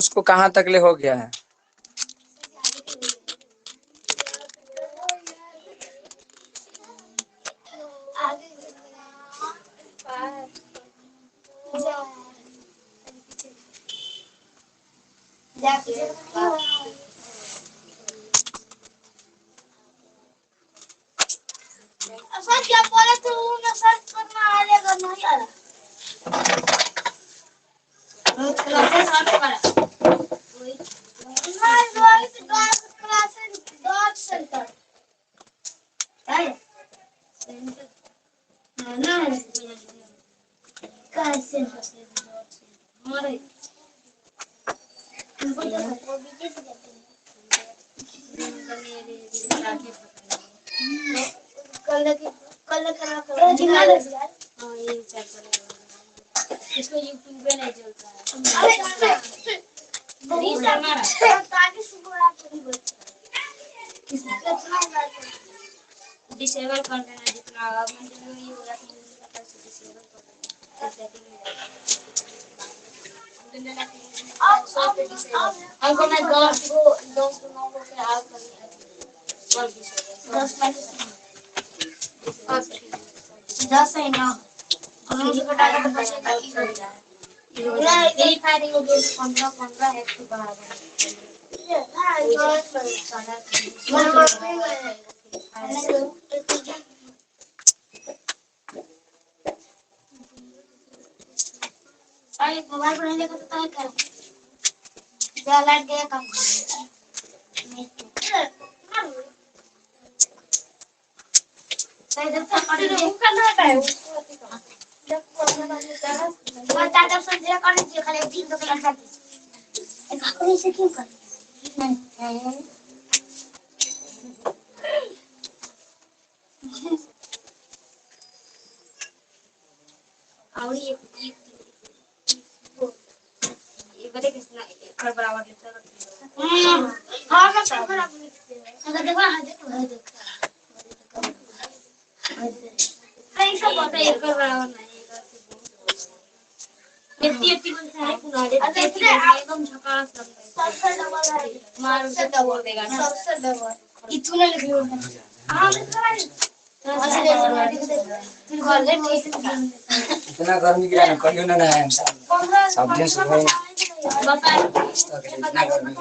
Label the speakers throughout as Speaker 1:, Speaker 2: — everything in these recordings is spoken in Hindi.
Speaker 1: उसको कहाँ तक ले हो गया है?
Speaker 2: सर क्या बोले तो ना सर्च करना आएगा नहीं आ रहा। इसको यूट्यूब पे नहीं चलता है। डिसेबल कर देना जितना ये हो जाता है डिसेबल कर देना। हमको मैं 10 को 9 को फिर आग करनी है 10 है ना और को डाला तो बचेगा की हो जाए यही फायदे हो गए 15 है तो बाहर अरे मोबाइल पर लेकर तो क्या कर जा लाइट गया काम सही जब तक करना है जब वो टाटा संजय करने के खाली 3 तो लड़का एक आंखों से क्यों कर और ये बड़े किसना कर बराबर लेता है हां मैं कर बराबर लेते हैं अगर देखो हां देखो नहीं सब होता है कर बराबर नहीं इतनी बनता है पुराने अरे एकदम झकास सबसे डबल है मार से डबल देगा सबसे डबल इतने लगे हो हां
Speaker 1: इतना गर्मी गिरा ना कहियो ना है सब दिन सुबह इतना गर्मी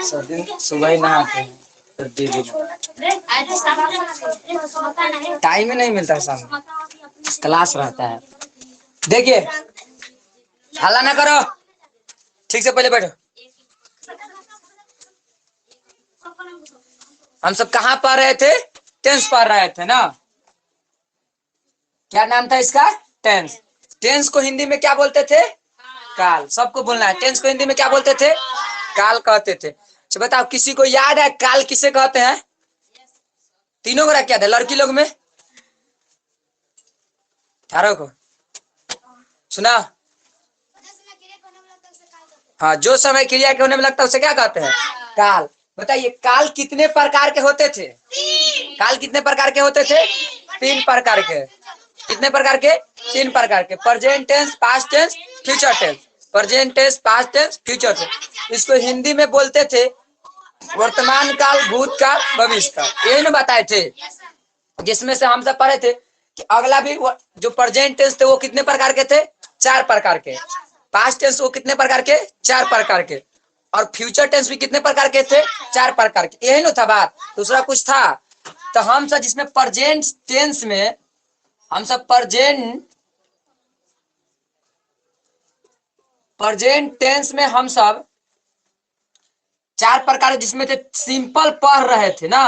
Speaker 1: सब दिन सुबह ही नहाते हैं टाइम ही नहीं मिलता है शाम क्लास रहता है। देखिए हल्ला ना करो ठीक से पहले बैठो। हम सब कहाँ पढ़ रहे थे? टेंस पढ़ रहे थे ना। क्या नाम था इसका? टेंस। टेंस को हिंदी में क्या बोलते थे? काल। सबको बोलना है टेंस को हिंदी में क्या बोलते थे? काल कहते थे। तो बताओ किसी को याद है काल किसे कहते हैं? तीनों को क्या था लड़की लोग में? चारों को सुना? हाँ जो समय क्रिया के होने में लगता है उसे क्या कहते हैं? काल। बताइए काल कितने प्रकार के होते थे? काल कितने प्रकार के होते थे? 3 प्रकार के। कितने प्रकार के? 3 प्रकार के। Present tense, past tense, future tense. Present tense, past tense, future tense. इसको हिंदी में बोलते थे वर्तमान काल, भूतकाल, भविष्य काल। यही ना बताए थे जिसमें से हम सब पढ़े थे कि अगला भी जो प्रेजेंट टेंस थे वो कितने प्रकार के थे? 4 प्रकार के। पास्ट टेंस वो कितने प्रकार के? 4 प्रकार के। और फ्यूचर टेंस भी कितने प्रकार के थे? 4 प्रकार के। यही ना था बात, दूसरा कुछ था? तो हम सब जिसमें प्रेजेंट टेंस में हम सब प्रेजेंट टेंस में हम सब 4 प्रकार जिसमें थे सिंपल पढ़ रहे थे ना।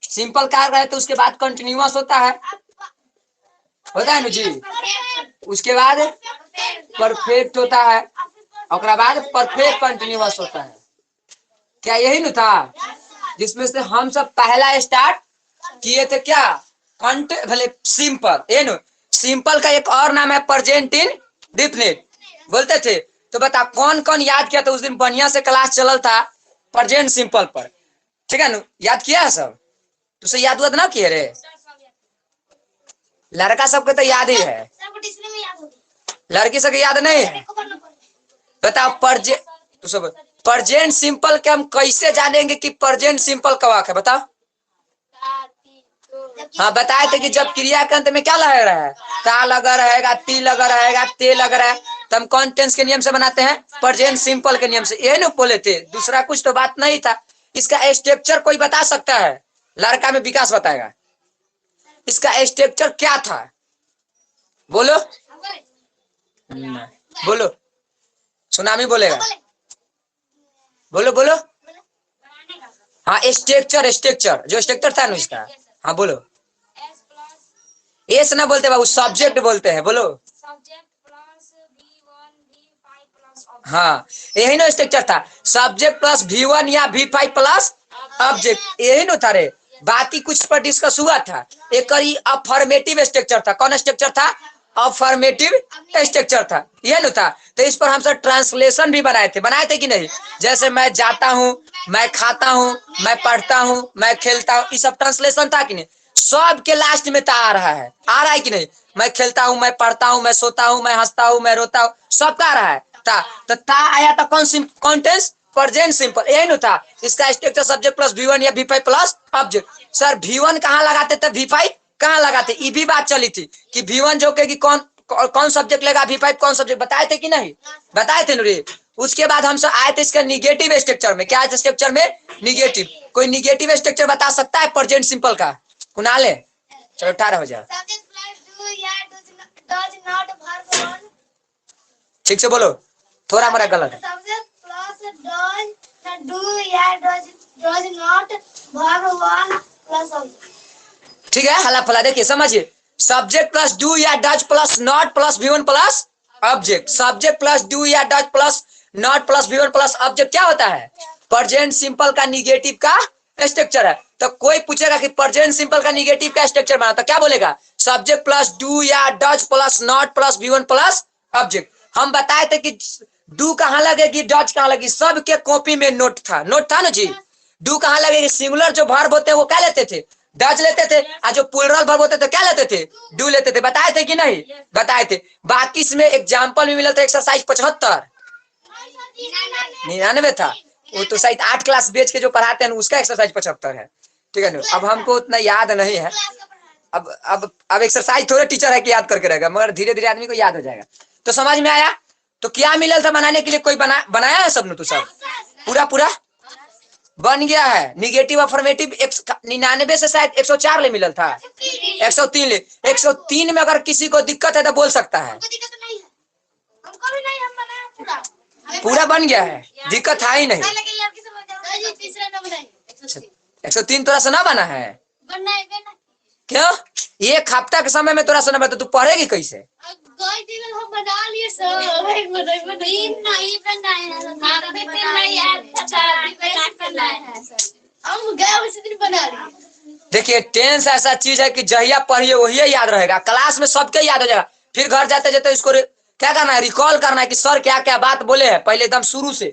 Speaker 1: सिंपल कर रहे थे उसके बाद कंटिन्यूअस होता है ना जी। उसके बाद परफेक्ट होता है और बाद परफेक्ट कंटिन्यूअस होता है। क्या यही न था जिसमें से हम सब पहला स्टार्ट किए थे? क्या कंट भले सिंपल। ये नो सिंपल का एक और नाम है प्रेजेंट इंडेफिनिट बोलते थे। तो बता कौन कौन याद किया था? उस दिन बढ़िया से क्लास चलल था प्रेजेंट सिंपल पर, ठीक है ना? याद किया है सब? तुझे याद हुआ ना किए रे? लड़का सबके तो याद ही है, लड़की सबके याद नहीं है। बताओ तो सब प्रेजेंट सिंपल के हम कैसे जानेंगे कि प्रेजेंट सिंपल का वाक्य है? बताओ। हाँ बताए थे कि जब क्रिया के अंत में क्या लग रहा है, ता लगा रहेगा, ती लगा रहेगा, ते लग रहा है, तो हम कौन टेंस के नियम से बनाते हैं? प्रेजेंट सिंपल के नियम से। यही ना बोले थे, दूसरा कुछ तो बात नहीं था। इसका स्ट्रक्चर कोई बता सकता है? लड़का में विकास बताएगा इसका स्ट्रक्चर क्या था। बोलो बोलो, सुनामी बोलेगा। बोलो बोलो। हाँ स्ट्रक्चर, स्ट्रक्चर जो स्ट्रक्चर था ना इसका। हाँ बोलो। एस ना बोलते बाबू, सब्जेक्ट बोलते हैं। बोलो। हाँ यही ना स्ट्रक्चर था, सब्जेक्ट प्लस V1 या V5 प्लस ऑब्जेक्ट, यही ना था रे। बाकी कुछ पर डिस्कस हुआ था। एक अफर्मेटिव स्ट्रक्चर था। कौन स्ट्रक्चर था? अफर्मेटिव स्ट्रक्चर था, यह ना था। तो इस पर हम सब ट्रांसलेशन भी बनाए थे कि नहीं? जैसे मैं जाता हूँ, मैं खाता हूँ, मैं पढ़ता हूँ, मैं खेलता हूँ, ये सब ट्रांसलेशन था कि नहीं? सब के लास्ट में ता आ रहा है कि नहीं? मैं खेलता हूँ, मैं पढ़ता हूँ, मैं सोता हूँ, मैं हंसता हूँ, मैं रोता हूँ, सब का आ रहा है ता। तो ता आया था कौन टेंस? प्रेजेंट सिंपल, यही ना था। इसका स्ट्रक्चर सब्जेक्ट प्लस V1 या V5 plus object. Sir V1 कहाँ लगाते थे, V5 कहाँ लगाते? ये भी बात चली थी कि V1 जो कि कौन सब्जेक्ट लेगा, V5 कौन सब्जेक्ट, बताए थे कि नहीं? बताए थे रे। उसके बाद हम सब आए थे इसका निगेटिव स्ट्रक्चर में। क्या है स्ट्रक्चर में? निगेटिव। कोई निगेटिव स्ट्रक्चर बता सकता है प्रेजेंट सिंपल का? कुनाले चलो 18 हो जाए। ठीक से बोलो, थोड़ा मोरा गलत है। ठीक है, हला फला देखिए समझिए। सब्जेक्ट प्लस डू या does plus not plus V1 plus object. Subject plus do या does plus not plus V1 plus object क्या होता है? प्रेजेंट सिंपल का निगेटिव का स्ट्रक्चर है। तो कोई पूछेगा कि प्रेजेंट सिंपल का निगेटिव का स्ट्रक्चर बना, तो क्या बोलेगा? सब्जेक्ट प्लस डू या does plus not plus V1 plus object. हम बताए थे कि डू कहाँ लगेगी, डज कहाँ लगेगी, सबके कॉपी में नोट था ना जी। डू कहाँ लगेगी? सिंगुलर जो वर्ब होते हैं वो क्या लेते थे? डज लेते थे। और जो प्लूरल वर्ब होते थे क्या लेते थे? डू लेते थे। बताए थे कि नहीं? बताए थे। बाकी इसमें एग्जाम्पल भी मिला था। एक्सरसाइज 75 99 था। वो तो शायद 8 क्लास बेच के जो पढ़ाते हैं उसका एक्सरसाइज 75 है। ठीक है ना? अब हमको उतना याद नहीं है। अब एक्सरसाइज थोड़े टीचर है कि याद करके रहेगा, मगर धीरे धीरे आदमी को याद हो जाएगा। तो समझ में आया? तो क्या मिलल था बनाने के लिए? कोई बनाया है सब? तो सब पूरा पूरा बन गया है। निगेटिव अफर्मेटिव 99 से शायद 104 ले मिलल था, 103 ले। 103 में अगर किसी को दिक्कत है तो बोल सकता है। पूरा बन गया है, दिक्कत है ही नहीं। 103 तोरा से ना बना है? क्यों? एक हफ्ता के समय में तोरा से ना बता, तो तू पढ़ेगी कैसे? देखिए टेंस ऐसा चीज है कि जहिया पढ़िए वही याद रहेगा, क्लास में सबके याद हो जाएगा। फिर घर जाते जाते इसको क्या करना है? रिकॉल करना है कि सर क्या क्या बात बोले हैं पहले एकदम शुरू से।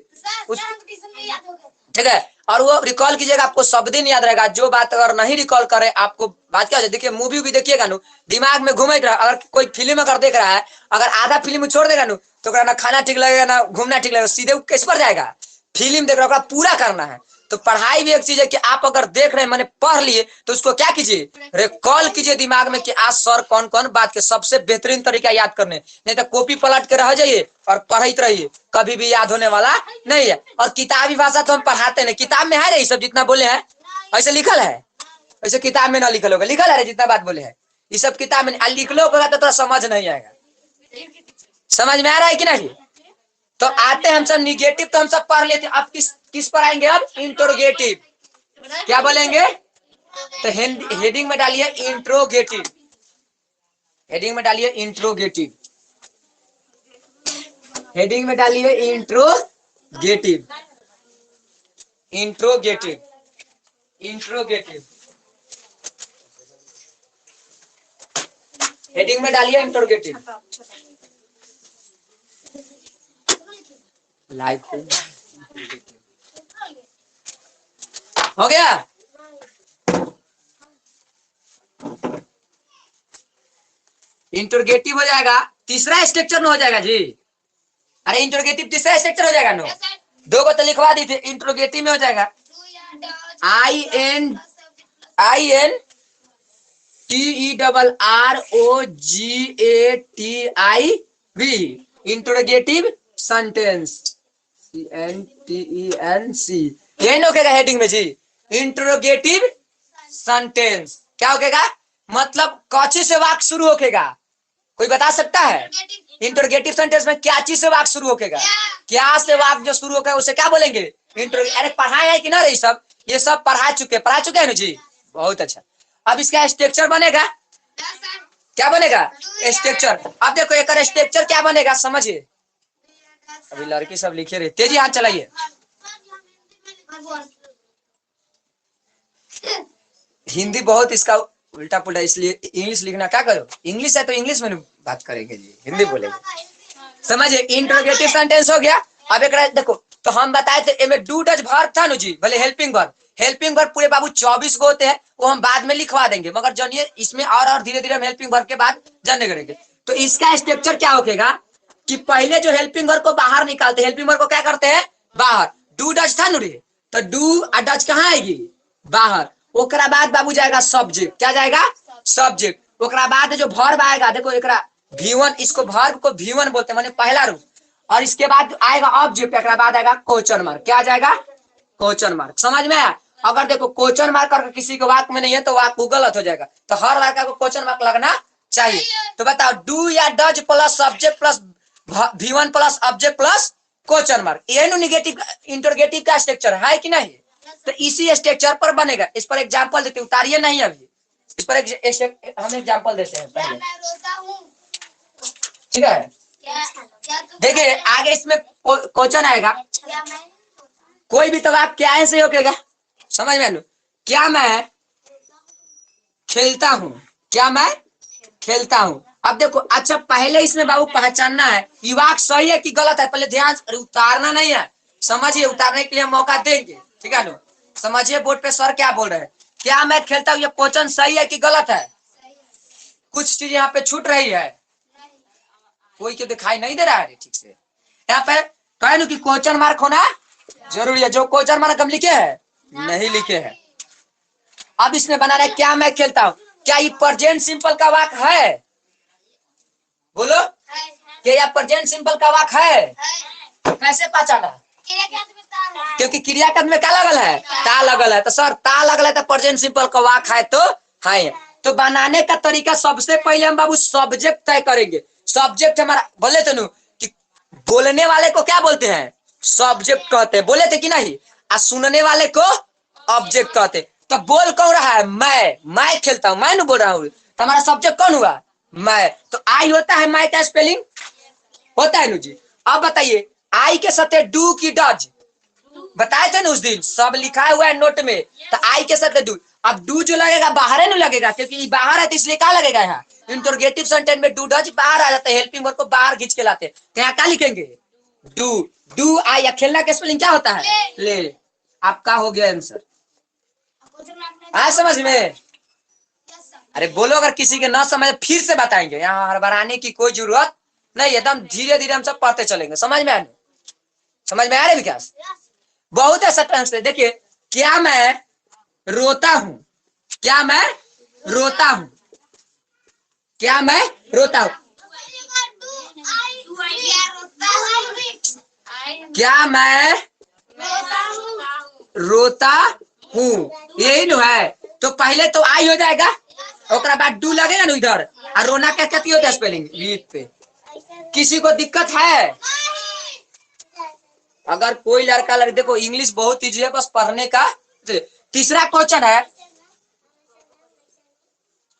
Speaker 1: ठीक है, और वो रिकॉल कीजिएगा, आपको सब दिन याद रहेगा। जो बात अगर नहीं रिकॉल करे आपको बात क्या हो जाए। देखिए मूवी भी देखिएगा नु, दिमाग में घूमे रहा। अगर कोई फिल्म अगर देख रहा है, अगर आधा फिल्म छोड़ देगा नु, तो ना खाना ठीक लगेगा ना घूमना ठीक लगेगा, सीधे किस पर जाएगा? फिल्म देख रहा, पूरा करना है। तो पढ़ाई भी एक चीज है कि आप अगर देख रहे हैं मैंने पढ़ लिए, तो उसको क्या कीजिए? रिकॉल कीजिए दिमाग में कि आज सर कौन कौन बात के। सबसे बेहतरीन तरीका याद करने, नहीं तो कॉपी पलट के रह जाइए और पढ़ते रहिए, कभी भी याद होने वाला नहीं है। और किताबी भाषा तो हम पढ़ाते नहीं, किताब में है रे सब जितना बोले हैं ऐसे लिखल है, ऐसे किताब में ना लिखल होगा। लिखल है रे जितना बात बोले है, ये सब किताब में लिख लो होगा तो थोड़ा समझ नहीं आएगा। समझ में आ रहा है कि नहीं? तो आते हम सब निगेटिव तो हम सब पढ़ लेते। अब किस पर आएंगे? अब इंट्रोगेटिव। क्या बोलेंगे? तो हेडिंग में डालिए इंट्रोगेटिव। हेडिंग में डालिए इंट्रोगेटिव। हेडिंग में डालिए इंट्रोगेटिव। Interrogative, interrogative. हेडिंग में डालिए इंट्रोगेटिव। लाइक हो गया? इंट्रोगेटिव हो जाएगा, तीसरा स्ट्रक्चर में हो जाएगा जी। अरे इंट्रोगेटिव तीसरा स्ट्रक्चर हो जाएगा नो, दो को तो लिखवा दी थी, इंट्रोगेटिव में हो जाएगा I N TERROGATIV interrogative sentence CNTENC यही ना होगा हेडिंग में जी। इंट्रोगेटिव सेंटेंस क्या होगा, मतलब कौची से वाक्य शुरू होगा, कोई बता सकता है? इंट्रोगेटिव सेंटेंस में क्या चीज से वाक्य शुरू होगा, क्या से वाक्य जो शुरू होगा उसे क्या बोलेंगे? अरे पढ़ाया है कि ना रे सब, ये सब पढ़ा चुके हैं ना जी, बहुत अच्छा। अब इसका स्ट्रक्चर बनेगा, क्या बनेगा? स्ट्रक्चर। अब देखो एक स्ट्रक्चर क्या बनेगा समझिए, अभी लड़की सब लिखे रहे, तेजी हाथ चलाइए। हिंदी बहुत इसका उल्टा पुल्टा, इसलिए इंग्लिश लिखना क्या करो, इंग्लिश है तो इंग्लिश में बात करेंगे जी, हिंदी बोलेंगे। समझिए इंट्रोगेटिव सेंटेंस हो गया। अब एक देखो, तो हम बताए थे इनमें डू डज वर्ब था ना जी, भले हेल्पिंग वर्ब पूरे बाबू 24 को होते हैं, वो हम बाद में लिखवा देंगे, मगर जानिए इसमें और धीरे धीरे हम हेल्पिंग वर्ब के बाद जानने करेंगे। तो इसका स्ट्रक्चर क्या होगा कि पहले जो हेल्पिंग वर्ब को बाहर निकालते हैं, हेल्पिंग वर्ब को क्या करते हैं बाहर, डू डज था नुरे, तो डू और डज कहाँ आएगी बाहर, ओकरा बाद बाबू जाएगा सब्जेक्ट, क्या जाएगा सब्जेक्ट, ओकरा बाद जो वर्ब आएगा, देखो एकरा V1, इसको वर्ब को V1 बोलते हैं, माने पहला रूप, और इसके बाद आएगा ऑब्जेक्ट, एकरा बाद आएगा क्वेश्चन मार्क, क्या जाएगा क्वेश्चन मार्क। समझ में आया? अगर देखो क्वेश्चन मार्क करके किसी के वाक्य में नहीं है तो वाक्य गलत हो जाएगा, तो हर वाक्य को क्वेश्चन मार्क लगना चाहिए। तो बताओ डू या does plus subject plus V1 plus object plus question mark, ये नेगेटिव इंटरोगेटिव का स्ट्रक्चर है कि नहीं? तो इसी स्ट्रक्चर पर बनेगा। इस पर एग्जांपल देते, उतारिए नहीं अभी, इस पर हम एग्जांपल देते हैं पहले, ठीक है? देखिए आगे इसमें क्वेश्चन आएगा, कोई भी तो आप क्या ऐसे होगा, समझ में लो, क्या मैं खेलता हूँ, क्या मैं खेलता हूँ। अब देखो अच्छा, पहले इसमें बाबू पहचानना है ये वाक्य सही है कि गलत है, पहले ध्यान, उतारना नहीं है, समझिए, उतारने के लिए मौका देंगे, ठीक है लो। समझिए बोर्ड पे सर क्या बोल रहे हैं, क्या मैं खेलता हूँ, ये क्वेश्चन सही है कि गलत है? कुछ चीज यहाँ पे छूट रही है, कोई क्यों दिखाई नहीं दे रहा है ठीक से? यहाँ पे कहे ना कि क्वेश्चन मार्क होना जरूरी है, जो क्वेश्चन मार्क हम लिखे हैं नहीं लिखे हैं। अब इसमें बनाना है क्या मैं खेलता हूँ, क्या ये प्रेजेंट सिंपल का वाक्य है? बोलो, क्या यह प्रेजेंट सिंपल का वाक्य है? कैसे पहचाना? क्योंकि क्रियापद में क्या लगल है, ता लगल है, तो सर ता लगल है तो प्रेजेंट सिंपल का वाक्य है, तो है। तो बनाने का तरीका, सबसे पहले हम बाबू सब्जेक्ट तय करेंगे। सब्जेक्ट हमारा बोले थे नु कि बोलने वाले को क्या बोलते हैं, सब्जेक्ट कहते हैं, बोले थे कि नहीं? और सुनने वाले को ऑब्जेक्ट कहते। तो बोल कौन रहा है, मैं खेलता हूँ, मैं न बोल रहा हूँ, तो हमारा सब्जेक्ट कौन हुआ, मैं। तो आई होता है मैं का स्पेलिंग होता है नु जी। अब बताइए आई के साथ डू की डज बताए थे ना उस दिन, सब लिखा हुआ है नोट में, तो आई के साथ डू। अब डू जो लगेगा बाहर है, नहीं लगेगा, क्योंकि बाहर है तो इसलिए क्या लगेगा यहाँ इंटरोगेटिव सेंटेंस में डू डज बाहर आ जाता है, हेल्पिंग वर्ब को बाहर खींच के लाते हैं, तो यहाँ क्या लिखेंगे डू, डू आई। या खेलना का स्पेलिंग क्या होता है ले। आपका हो गया आंसर, आया समझ में? अरे बोलो, अगर किसी के ना समझ फिर से बताएंगे, यहाँ हड़बड़ाने की कोई जरूरत नहीं, एकदम धीरे धीरे हम सब पढ़ते चलेंगे। समझ में आने, समझ में आ रहे विकास? बहुत ऐसा टर्म्स है, देखिए क्या मैं रोता हूं, क्या मैं रोता हूं, क्या मैं रोता हूं, क्या मैं रोता हूं, यही नो है। तो पहले तो आई हो जाएगा, ओकरा बाद डू लगेगा ना इधर, और रोना क्या कहती होता है स्पेलिंग रीड पे। किसी को दिक्कत है? अगर कोई लड़का लड़की, देखो इंग्लिश बहुत ईजी है, बस पढ़ने का। तीसरा क्वेश्चन है,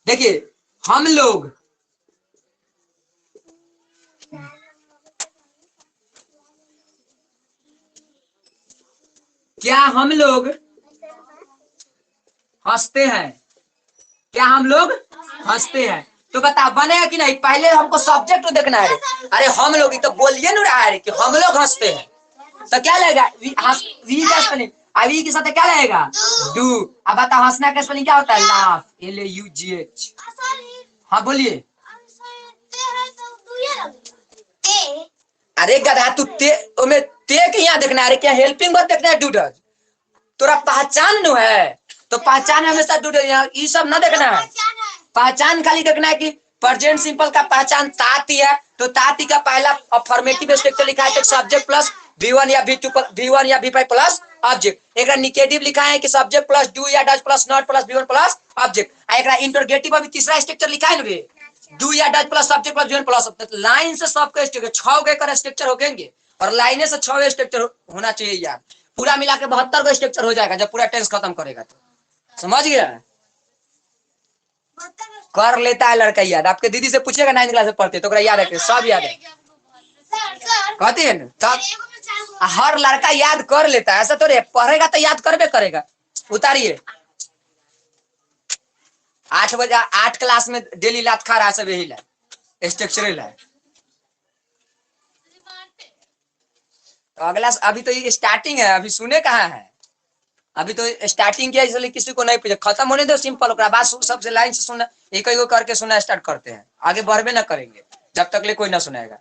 Speaker 1: देखिए हम लोग क्या हम लोग हंसते हैं, क्या हम लोग हंसते हैं। तो बता बनेगा कि नहीं? पहले हमको सब्जेक्ट देखना है। अरे हम लोग तो बोलिए ना रहा है कि हम लोग हंसते हैं, तो क्या लगेगा वी का स्पेलिंग, वी के साथ क्या लगेगा डू। अब बता हंसना का स्पेलिंग क्या होता है लाफ, LAUGH। हाँ बोलिए, अरे गधा तू ओमे ते के यहाँ देखना है, अरे क्या हेल्पिंग वर्ब देखना है डूडज, तोरा पहचान न है तो पहचान हमेशा डूडज, यहाँ ये सब ना देखना है, पहचान खाली देखना है कि प्रेजेंट सिंपल का पहचान ताती है, तो ताती का पहला अफर्मेटिव स्ट्रक्चर लिखा है तो सब्जेक्ट प्लस V1 या V1 या V5 प्लस ऑब्जेक्ट। एक निगेटिव लिखा है कि सब्जेक्ट प्लस डू या does plus not plus V1 plus object. एक इंटरोगेटिव अभी तीसरा स्ट्रक्चर लिखा है ना रे, डू या does plus subject plus V1 plus object. Line से सबके स्ट्रक्चर 6 गए कर स्ट्रक्चर हो गएंगे और लाइने से 6 स्ट्रक्चर होना चाहिए यार, पूरा मिला के 72 का स्ट्रक्चर हो जाएगा जब पूरा टेंस खत्म करेगा तो, समझ गया। कर लेता है लड़का याद, आपके दीदी से पूछेगा 9th क्लास में पढ़ते तो याद है, सब याद है कहते हैं ना, तब हर लड़का याद कर लेता है, ऐसा तो रे पढ़ेगा तो याद करबे करेगा। उतारिए 8 बजे 8 क्लास में डेली लात खा रहा है सब, यही ला स्ट्रक्चर ला। तो अगला अभी तो ये स्टार्टिंग है, अभी सुने कहाँ है, अभी तो स्टार्टिंग किया इसलिए किसी को नहीं पूछे, खत्म होने दो सिंपल, बाद सबसे लाइन से सुनना, एक एक करके सुनना स्टार्ट करते हैं, आगे बढ़वे ना करेंगे जब तक ले कोई ना सुनाएगा।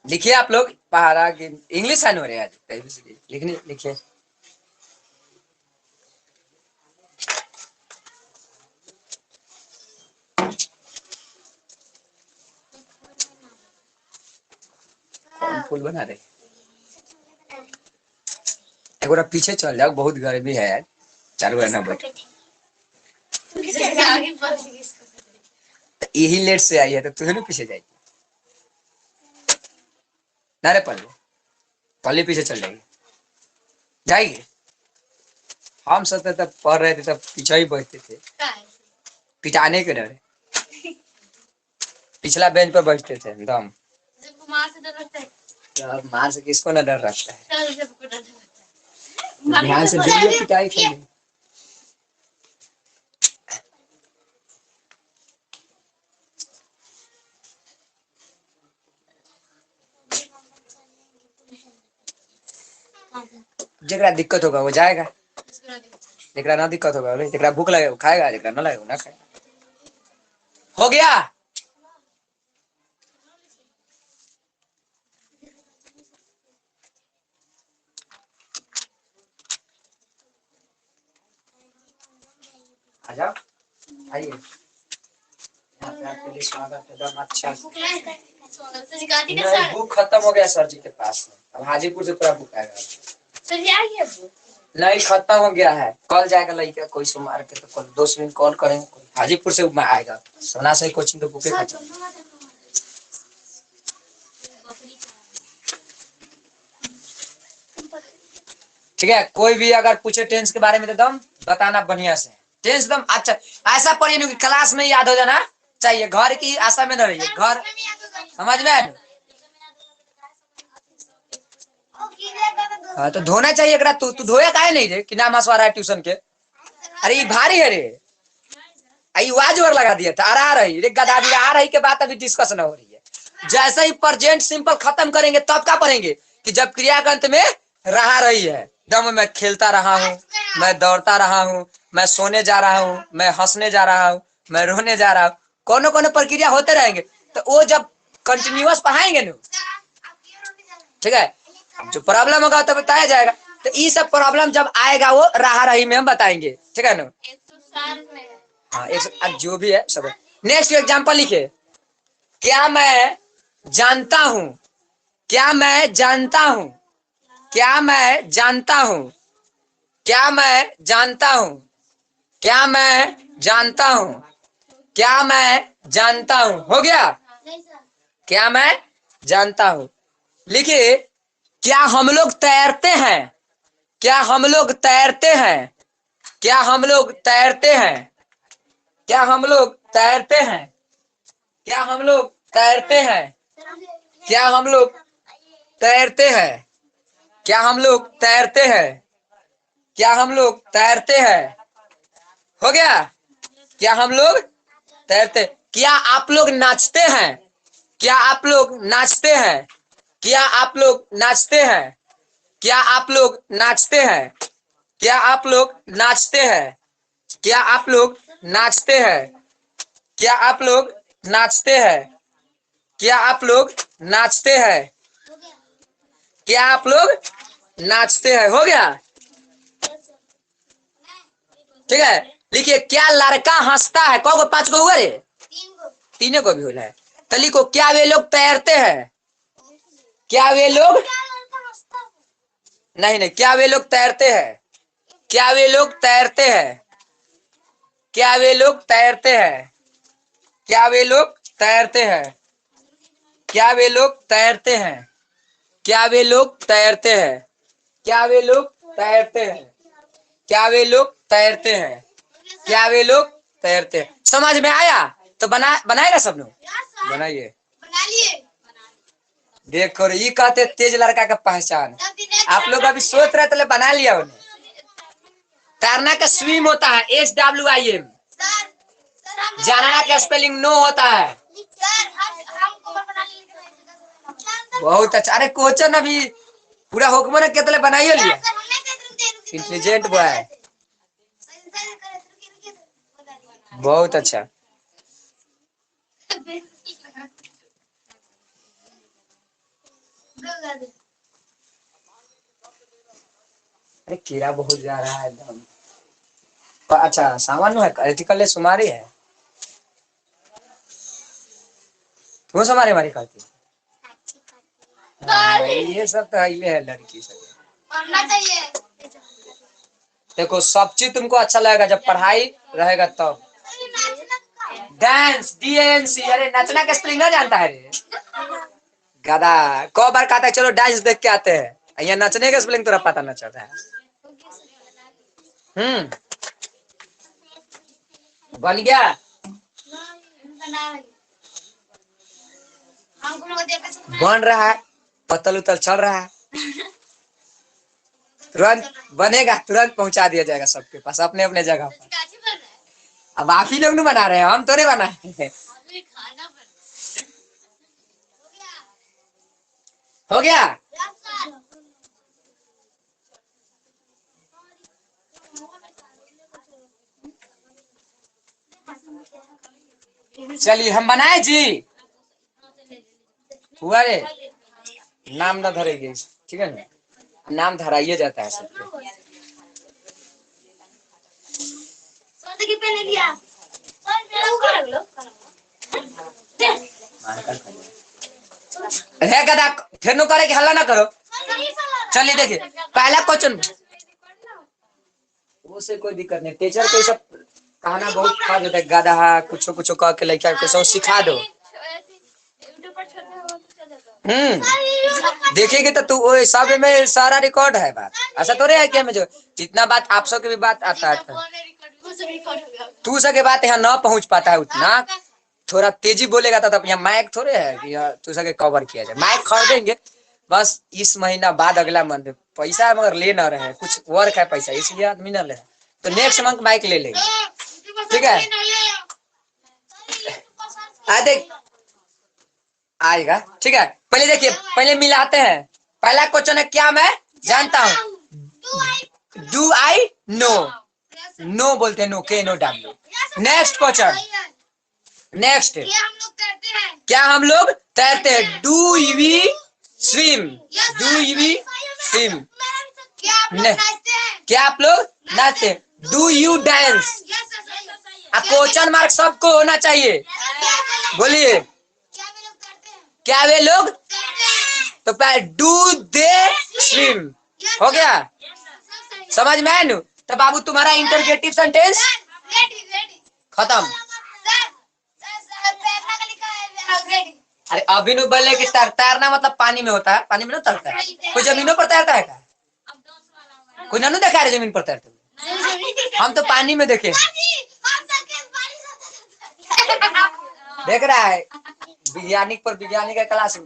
Speaker 1: लिखिए आप लोग पहाड़ा इंग्लिश है रे आज, लिखने लिखिए। फूल बना रहे एक बार पीछे चल जाओ, बहुत गर्मी है यार, चालू रहना बैठ। यही लेट से आई है तो तुझे पीछे जाएगी ना रे, पल्ली पीछे चल जाएगी जाएगी। हम सोचते तब पढ़ रहे थे तब पीछे ही बैठते थे, पिटाने के डर, पिछला बेंच पर बैठते थे एकदम। मार से किसको ना डर रखता है, ध्यान से देखिए पिटाई खेले। जरा दिक्कत होगा वो जाएगा, जरा ना दिक्कत होगा, जरा भूख लगे वो खाएगा, जरा ना लगे वो ना खाएगा। हो गया आजा, आइए आपके लिए स्वागत है एकदम अच्छा। बुक खत्म हो गया सर जी के पास में, अब हाजीपुर से पूरा बुक आएगा। नहीं खत्म हो गया है, कल जाएगा लड़का कोई से मार के, तो कल 2 दिन कॉल करेंगे, हाजीपुर से आएगा, सोना से कोचिंग तो बुके खत्म। ठीक है, कोई भी अगर पूछे टेंस के बारे में तो दम बताना बढ़िया से, टेंस दम अच्छा ऐसा पढ़िए कि क्लास में याद हो जाना चाहिए, घर की आशा में न रहिए, घर समझ में आए। हाँ तो धोना चाहिए अगर तू धोया काहे नहीं रे कि नाम हंसवा रहा है ट्यूशन के, अरे ये भारी है रे, आई वाज और लगा दिया था, आ रही रे गधा भी आ रही के बात अभी डिस्कशन हो रही है। जैसे ही प्रेजेंट सिंपल खत्म करेंगे तब क्या पढ़ेंगे कि जब क्रिया के अंत में रहा रही है, दम मैं खेलता रहा हूँ, मैं दौड़ता रहा हूँ, मैं सोने जा रहा हूँ, मैं हंसने जा रहा हूँ, मैं रोने जा रहा हूँ, कोनो कोनो प्रक्रिया होते रहेंगे, तो वो जब कंटिन्यूअस पढ़ाएंगे ना, ठीक है, जो प्रॉब्लम होगा तो बताया जाएगा, तो ये सब प्रॉब्लम जब आएगा वो रहा रही में हम बताएंगे, ठीक है ना। हाँ एक जो भी है सब। नेक्स्ट एग्जांपल लिखे, क्या मैं जानता हूँ, क्या मैं जानता हूँ, क्या मैं जानता हूँ, क्या मैं जानता हूँ, क्या मैं जानता हूँ, क्या मैं जानता हूँ, हो गया क्या मैं जानता हूँ। लिखिए क्या हम लोग तैरते हैं, क्या हम लोग तैरते हैं, क्या हम लोग तैरते हैं, क्या हम लोग तैरते हैं, क्या हम लोग तैरते हैं, क्या हम लोग तैरते हैं, क्या हम लोग तैरते हैं, क्या हम लोग तैरते हैं? हो गया। क्या हम लोग तैरते? क्या आप लोग नाचते हैं? क्या आप लोग नाचते हैं? क्या आप लोग नाचते हैं? क्या आप लोग नाचते हैं? क्या आप लोग नाचते हैं? क्या आप लोग नाचते हैं? क्या आप लोग नाचते हैं? क्या आप लोग नाचते हैं? क्या आप लोग नाचते हैं? हो गया। ठीक है, लिखिए क्या लड़का हंसता है? कौ को 5 को हुआ रे? 3 को भी हो है। तो लिखो क्या वे लोग तैरते हैं? क्या वे लोग नहीं, क्या वे लोग तैरते हैं? क्या वे लोग तैरते हैं? क्या वे लोग तैरते हैं? क्या वे लोग तैरते हैं? क्या वे लोग तैरते हैं? क्या वे लोग तैरते हैं? क्या वे लोग तैरते हैं? क्या वे लोग तैरते हैं? क्या वे लोग तैरते हैं? समझ में आया? तो बनाएगा सब लोग, बनाइए। देखो रे, ये कहते तेज लड़का का पहचान। आप लोग अभी सोच रहे थे बना लिया उन्हें। तैरना का स्विम होता है SWIM। जानना का स्पेलिंग नो होता है। बहुत अच्छा। अरे कोचन अभी पूरा हुक्म ने कितने बनाइए लिया। इंटेलिजेंट बॉय, बहुत अच्छा। अरे कीड़ा बहुत जा रहा है एकदम। अच्छा सामान्य है, एथिकल सुमारी है। तुम समारे मारी करती। ये सब तो ये है लड़की सब। देखो सब चीज तुमको अच्छा लगेगा जब पढ़ाई रहेगा तब। Dance DANC। अरे नचना का स्पेलिंग ना जानता है रे गधा। कौ बार कहता है चलो डांस देख के आते हैं, यहाँ नचने का स्पेलिंग तोरा पता न चलता है। बन गया। बन रहा है, पतल उतल चल रहा है। तुरंत बनेगा, तुरंत पहुंचा दिया जाएगा सबके पास अपने अपने जगह पर। अब आप ही लोग नहीं बना रहे हैं, हम तो नहीं बनाए। हो गया। चलिए हम बनाए जी। हुआ रे, नाम ना धरेगी, ठीक है ना? नाम धराइए जाता है सबको। है गधा, फिर नो करे कि हल्ला ना करो। चलिए देखिए पहला क्वेश्चन। वो से कोई दिक्कत नहीं, टीचर को सब कहना बहुत खास होता है। गधा कुछ कुछ कह के लड़का को सब सिखा दो। देखेंगे तो तू वो सब में सारा रिकॉर्ड है बात। ऐसा तो है क्या में जो जितना बात आप सब की भी बात आता है तू सबके बात यहाँ ना पहुंच पाता है उतना। थोड़ा तेजी बोलेगा तब यहाँ माइक थोड़े है कि तू सबके कवर किया जाए। माइक खरीदेंगे बस इस महीना बाद अगला मंथ। पैसा मगर ले ना रहे, कुछ वर्क है पैसा इसलिए आदमी ना ले, तो नेक्स्ट मंथ माइक ले लेंगे। ठीक है आ देख आएगा। ठीक है पहले देखिए, पहले मिलाते हैं। पहला क्वेश्चन है क्या मैं जानता हूँ। Do I know. नो बोलते हैं know, K N O W. Next question, next क्या हम लोग तैरते हैं। Do we swim. Do we swim. क्या आप लोग नाचते हैं। Do you dance. Question mark सबको होना चाहिए। बोलिए क्या वे लोग, तो पहले डू दे स्विम। हो गया, समझ में आया नु? तो बाबू तुम्हारा इंटरगेटिव सेंटेंस खत्म। अरे अभी नु बोले कि तैरना मतलब पानी में होता है, पानी में ना तैरता है। कोई जमीनों पर तैरता है क्या? कोई ननु देखा है जमीन पर तैरते? हम तो पानी में देखे। देख रहा है वैज्ञानिक पर, विज्ञानिक का क्लास में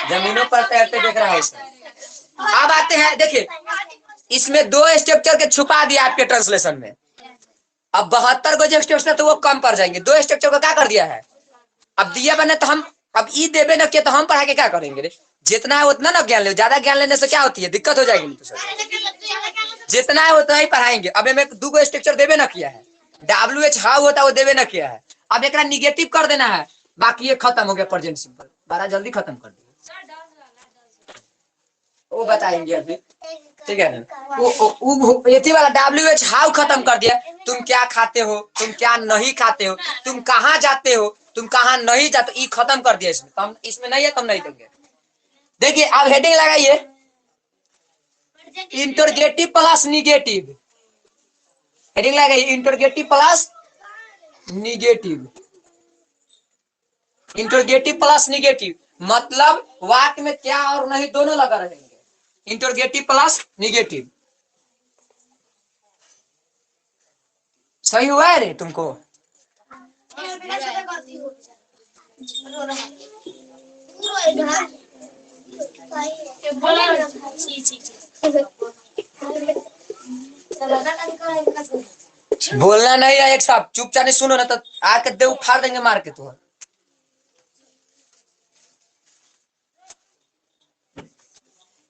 Speaker 1: जमीनों पर तैरते देख रहा है। अब आते हैं देखिए इसमें 2 स्ट्रक्चर के छुपा दिया आपके ट्रांसलेशन में। अब 72 को जो स्ट्रक्चर तो वो कम पड़ जाएंगे। 2 स्ट्रक्चर को क्या कर दिया है, अब दिया बने तो हम अब ई देवे न किया तो हम पढ़ा के क्या करेंगे रे? जितना है उतना ना ज्ञान ले, ज्यादा ज्ञान लेने से क्या होती है, दिक्कत हो जाएगी। तो जितना है उतना ही पढ़ाएंगे। अब हमें 2 स्ट्रक्चर देवे ना किया है, WH हाउ होता है वो देवे ना किया है। अब एक निगेटिव कर देना है, बाकी ये खत्म हो गया प्रेजेंट सिंपल। बड़ा जल्दी खत्म कर दिया, वो बताएंगे अभी, ठीक है ना। वो ये वाला WH हाउ खत्म कर दिया। तुम क्या खाते हो, तुम क्या नहीं खाते हो, तुम कहाँ जाते हो, तुम कहाँ नहीं जाते, ये खत्म कर दिया इसमें। तो हम इसमें नहीं है तो हम नहीं देंगे। देखिए आप हेडिंग लगाइए, इंटरगेटिव प्लस निगेटिव। हेडिंग लगाइए, interrogative plus negative. Interrogative plus negative मतलब वाक्य में क्या और नहीं दोनों लगा रहेंगे। इंटरगेटिव प्लस निगेटिव सही हुआ है रे तुमको? बोलना नहीं है, एक साथ चुपचाप नहीं सुनो ना तो आके दे उखाड़ देंगे मार के। तो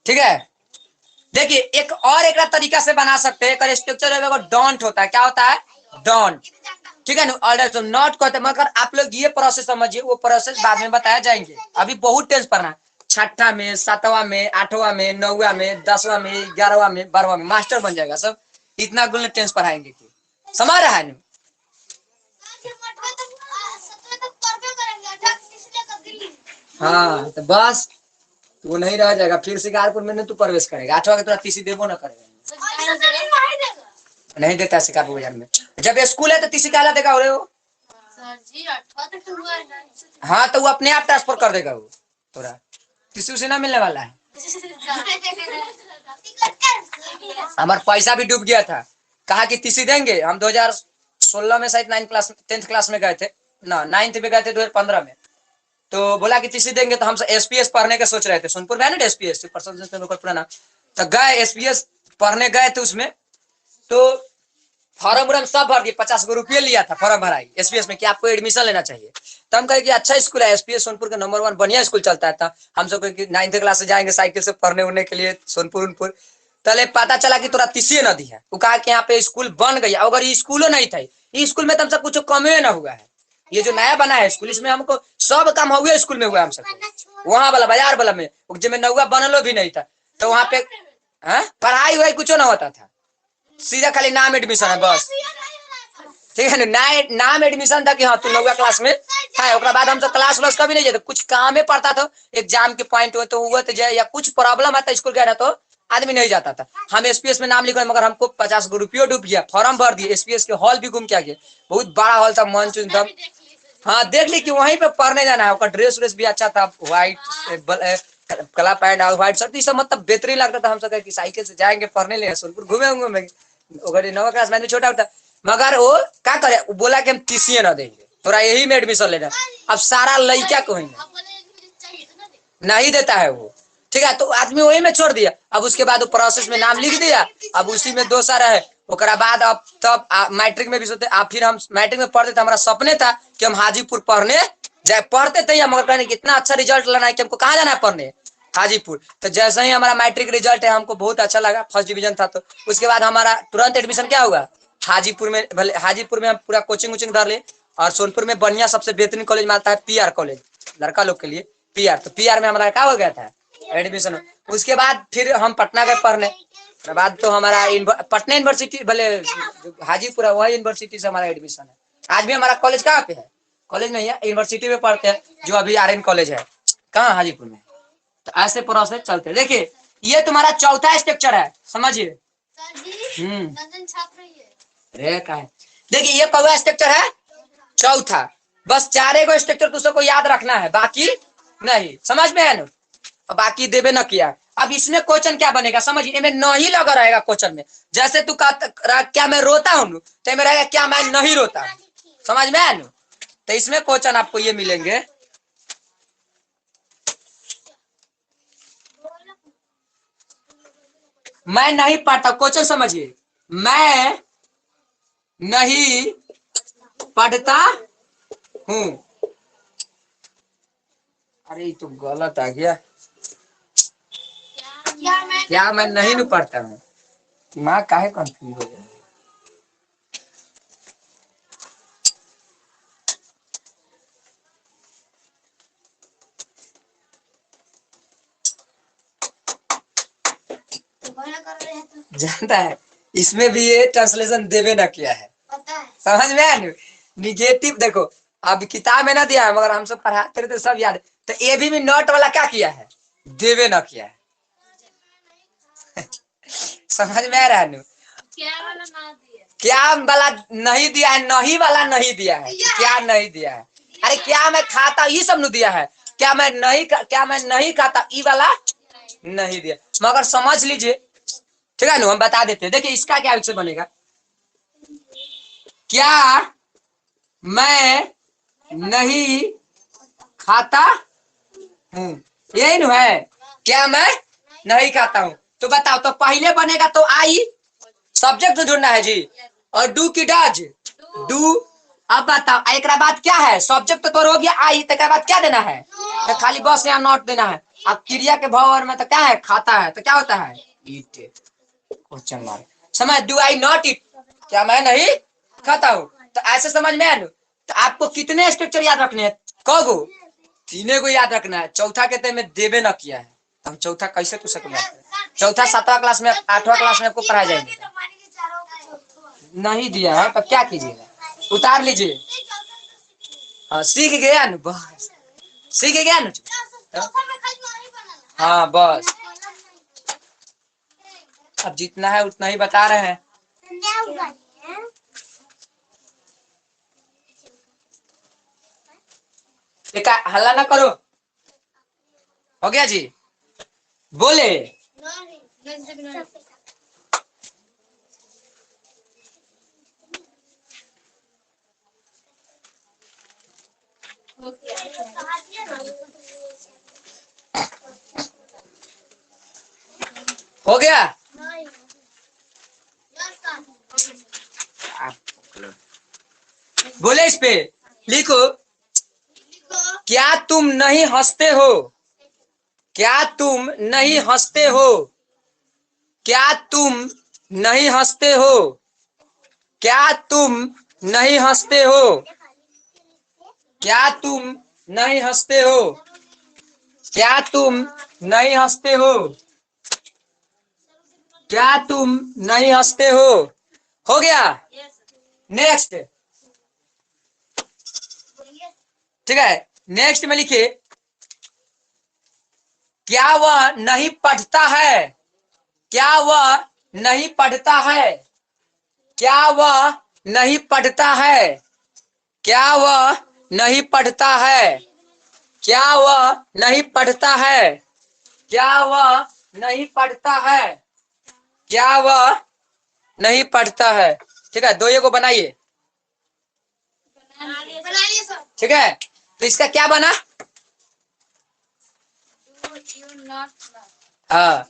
Speaker 1: ठीक है, देखिए एक और एक तरीका से बना सकते हैं। स्ट्रक्चर डोंट होता है, क्या होता है, डोंट, ठीक है ना। ऑर्डर तो नॉट कहते हैं, मगर आप लोग ये प्रोसेस समझिए, वो प्रोसेस बाद में बताया जाएंगे। अभी बहुत टेंस पढ़ना है, 6ठा में, 7वां में, 8वां में, 9वां में, 10वां में, 11वां में, 12वां में मास्टर बन जाएगा सब। इतना गुल टेंस पढ़ाएंगे कि समझ रहा है। हाँ तो बस वो नहीं रह जाएगा, फिर शिकारपुर में तू प्रवेश करेगा। 8वां के तोरा तीसी देबो ना करेगा, नहीं देता शिकारपुर बाजार में। जब स्कूल है तो तीसी कहला देगा हो
Speaker 2: सर जी 8वां तक हुआ है ना।
Speaker 1: हाँ तो वो अपने आप ट्रांसफर कर देगा, वो तोरा तीसी उसे ना मिलने वाला है। हमारा पैसा भी डूब गया था, कहा कि तीसी देंगे। हम 2016 में शायद 10th क्लास में गए थे ना, 9th में गए थे 2015 में। तो बोला कि तीसी देंगे तो हम SPS पढ़ने के सोच रहे थे। सोनपुर में है ना SPS पुराना, तो गए SPS पढ़ने गए थे। उसमें तो फॉर्म वॉर्म सब भर दिए, 50 रुपये लिया था फॉर्म भराई SPS में कि आपको एडमिशन लेना चाहिए। तो हम कहे कि अच्छा स्कूल है SPS सोनपुर का नंबर 1 बढ़िया स्कूल चलता है। हम सब 9th क्लास से जाएंगे साइकिल से पढ़ने उड़ने के लिए सोनपुर। तले पता चला कि तोरा तीसी न दी है। वो कहा कि यहाँ पे स्कूल बन गई, अगर ये स्कूलों नहीं था, ये स्कूल में तो हमसे कुछ कमे ना हुआ है। ये जो नया बना है स्कूल, इसमें हमको सब काम हुआ स्कूल में हुआ हम सबको। वहां वाला बाजार वाला में जिसमें नौवा बनलो भी नहीं था, तो वहां पे पढ़ाई हुई कुछ ना होता था, सीधा खाली नाम एडमिशन है बस, ठीक है ना। नाम एडमिशन था कि हाँ तू 9वीं क्लास में है। उसके बाद हम सब क्लास व्लास कभी नहीं जाते, कुछ काम में पड़ता था, एग्जाम के पॉइंट हुए तो हुआ तो जाए, या कुछ प्रॉब्लम आता स्कूल गया तो आदमी नहीं जाता था। हम SPS में नाम लिख रहे, मगर हमको 50 रुपये डूब गया। फॉर्म भर दिए, SPS के हॉल भी घूम के आ गए, बहुत बड़ा हॉल था, मंच था। हाँ देख ली कि वहीं पे पढ़ने जाना है। उसका ड्रेस व्रेस भी अच्छा था, व्हाइट कला पैंट और व्हाइट शर्ट, सब मतलब बेहतरीन लगता था। हम सब कि साइकिल से जाएंगे पढ़ने ले सोनपुर घूमेंगे। 9वीं क्लास में छोटा होता, मगर वो क्या करे, वो बोला कि हम तीसी न देंगे, थोड़ा यही में एडमिशन लेना। अब सारा लड़का कहेंगे नहीं देता है वो, ठीक है। तो आदमी वही में छोड़ दिया। अब उसके बाद वो प्रोसेस में नाम लिख दिया, अब उसी में 2 साल है। ओकरा बाद अब तब मैट्रिक में भी सोते, फिर हम मैट्रिक में पढ़ते थे। हमारा सपने था कि हम हाजीपुर पढ़ने जाए, पढ़ते थे, मगर कहने कितना अच्छा रिजल्ट लाना है कि हमको कहाँ जाना है पढ़ने, हाजीपुर। तो जैसे ही हमारा मैट्रिक रिजल्ट है, हमको बहुत अच्छा लगा, फर्स्ट डिवीजन था। तो उसके बाद हमारा तुरंत एडमिशन क्या हुआ, हाजीपुर में। भले हाजीपुर में हम पूरा कोचिंग वोचिंग धर ले, और सोनपुर में बढ़िया सबसे बेहतरीन कॉलेज मानता है PR कॉलेज, लड़का लोग के लिए PR। तो PR में हमारा क्या हो गया था एडमिशन। उसके बाद फिर हम पटना गए पढ़ने। बाद तो हमारा पटना यूनिवर्सिटी, भले हाजीपुर है वही यूनिवर्सिटी से हमारा एडमिशन है। आज भी हमारा कॉलेज कहाँ पे है, कॉलेज नहीं है, यूनिवर्सिटी में पढ़ते हैं, जो अभी RN कॉलेज है कहाँ, हाजीपुर में। तो ऐसे प्रोसेस चलते हैं। देखिए ये तुम्हारा चौथा स्ट्रक्चर है, समझिए। अरे का है, देखिए ये कौवा स्ट्रक्चर है, चौथा। बस 4 स्ट्रक्चर तुझको याद रखना है, बाकी नहीं, समझ में है ना। बाकी देवे न किया। अब इसमें क्वेश्चन क्या बनेगा समझिए, इनमें नहीं लगा रहेगा क्वेश्चन में। जैसे तू क्या मैं रोता हूँ, तो में रहेगा क्या मैं नहीं रोता, समझ में है ना। तो इसमें क्वेश्चन आपको ये मिलेंगे, मैं नहीं पढ़ता, क्वेश्चन समझिए, मैं नहीं पढ़ता हूँ। अरे ये तो गलत आ गया। क्या मैं नहीं न पढ़ता हूँ? माँ काहे कंफ्यूज हो गया। जानता है इसमें भी ये ट्रांसलेशन देवे ना किया है, समझ में आया? निगेटिव देखो, अब किताब में ना दिया है मगर हम सब पढ़ाते रहे तो सब याद है। तो ये भी नॉट वाला क्या किया है? देवे ना किया है। समझ में आ रहा है? क्या वाला नहीं दिया है, नहीं वाला नहीं दिया है, क्या नहीं दिया है। अरे क्या मैं खाता ये सब न दिया है, क्या मैं नहीं खाता ई वाला नहीं दिया। मगर समझ लीजिए, ठीक है ना, हम बता देते हैं। देखिए इसका क्या विषय बनेगा, क्या मैं नहीं खाता हूँ, यही न है, क्या मैं नहीं खाता हूँ। तो बताओ, तो पहले बनेगा तो आई, सब्जेक्ट जोड़ना है जी, और डू की डज, डू। अब बताओ एक बाद क्या है, सब्जेक्ट तो हो गया आई, तो बाद क्या देना है, तो खाली बस यहाँ नोट देना है। अब क्रिया के भाव में तो क्या है, खाता है, तो क्या होता है, ईट। Question mark. समझ, डू आई नॉट ईट, क्या मैं नहीं खाता हूँ। तो ऐसे समझ में आया। तो आपको कितने स्ट्रक्चर याद रखने हैं, कगो, तीने को याद रखना है। चौथा कहते हैं मैं देवे न किया है, हम चौथा कैसे पूछ सकते हैं? चौथा 7वां क्लास में 8वां क्लास में आपको पढ़ाया जाएगा। नहीं दिया है तो क्या कीजिएगा, उतार लीजिए। हाँ सीख गया न, बस सीख गया न। हाँ बस, अब जितना है उतना ही बता रहे हैं। देखा, हल्ला ना करो, हो गया जी, बोले। हो गया, बोले इस पे लिखो, क्या तुम नहीं हंसते हो, क्या तुम नहीं हंसते हो, क्या तुम नहीं हंसते हो, क्या तुम नहीं हंसते हो, क्या तुम नहीं हंसते हो, क्या तुम नहीं हंसते हो, क्या तुम नहीं हंसते हो गया। नेक्स्ट, ठीक है, नेक्स्ट में लिखिए, क्या वह नहीं पढ़ता है, क्या वह नहीं पढ़ता है, क्या वह नहीं पढ़ता है, क्या वह नहीं पढ़ता है, क्या वह नहीं पढ़ता है, क्या वह नहीं पढ़ता है, क्या वह नहीं पढ़ता है। ठीक है, दो ये को बनाइए, ठीक है। तो इसका क्या बना, हाँ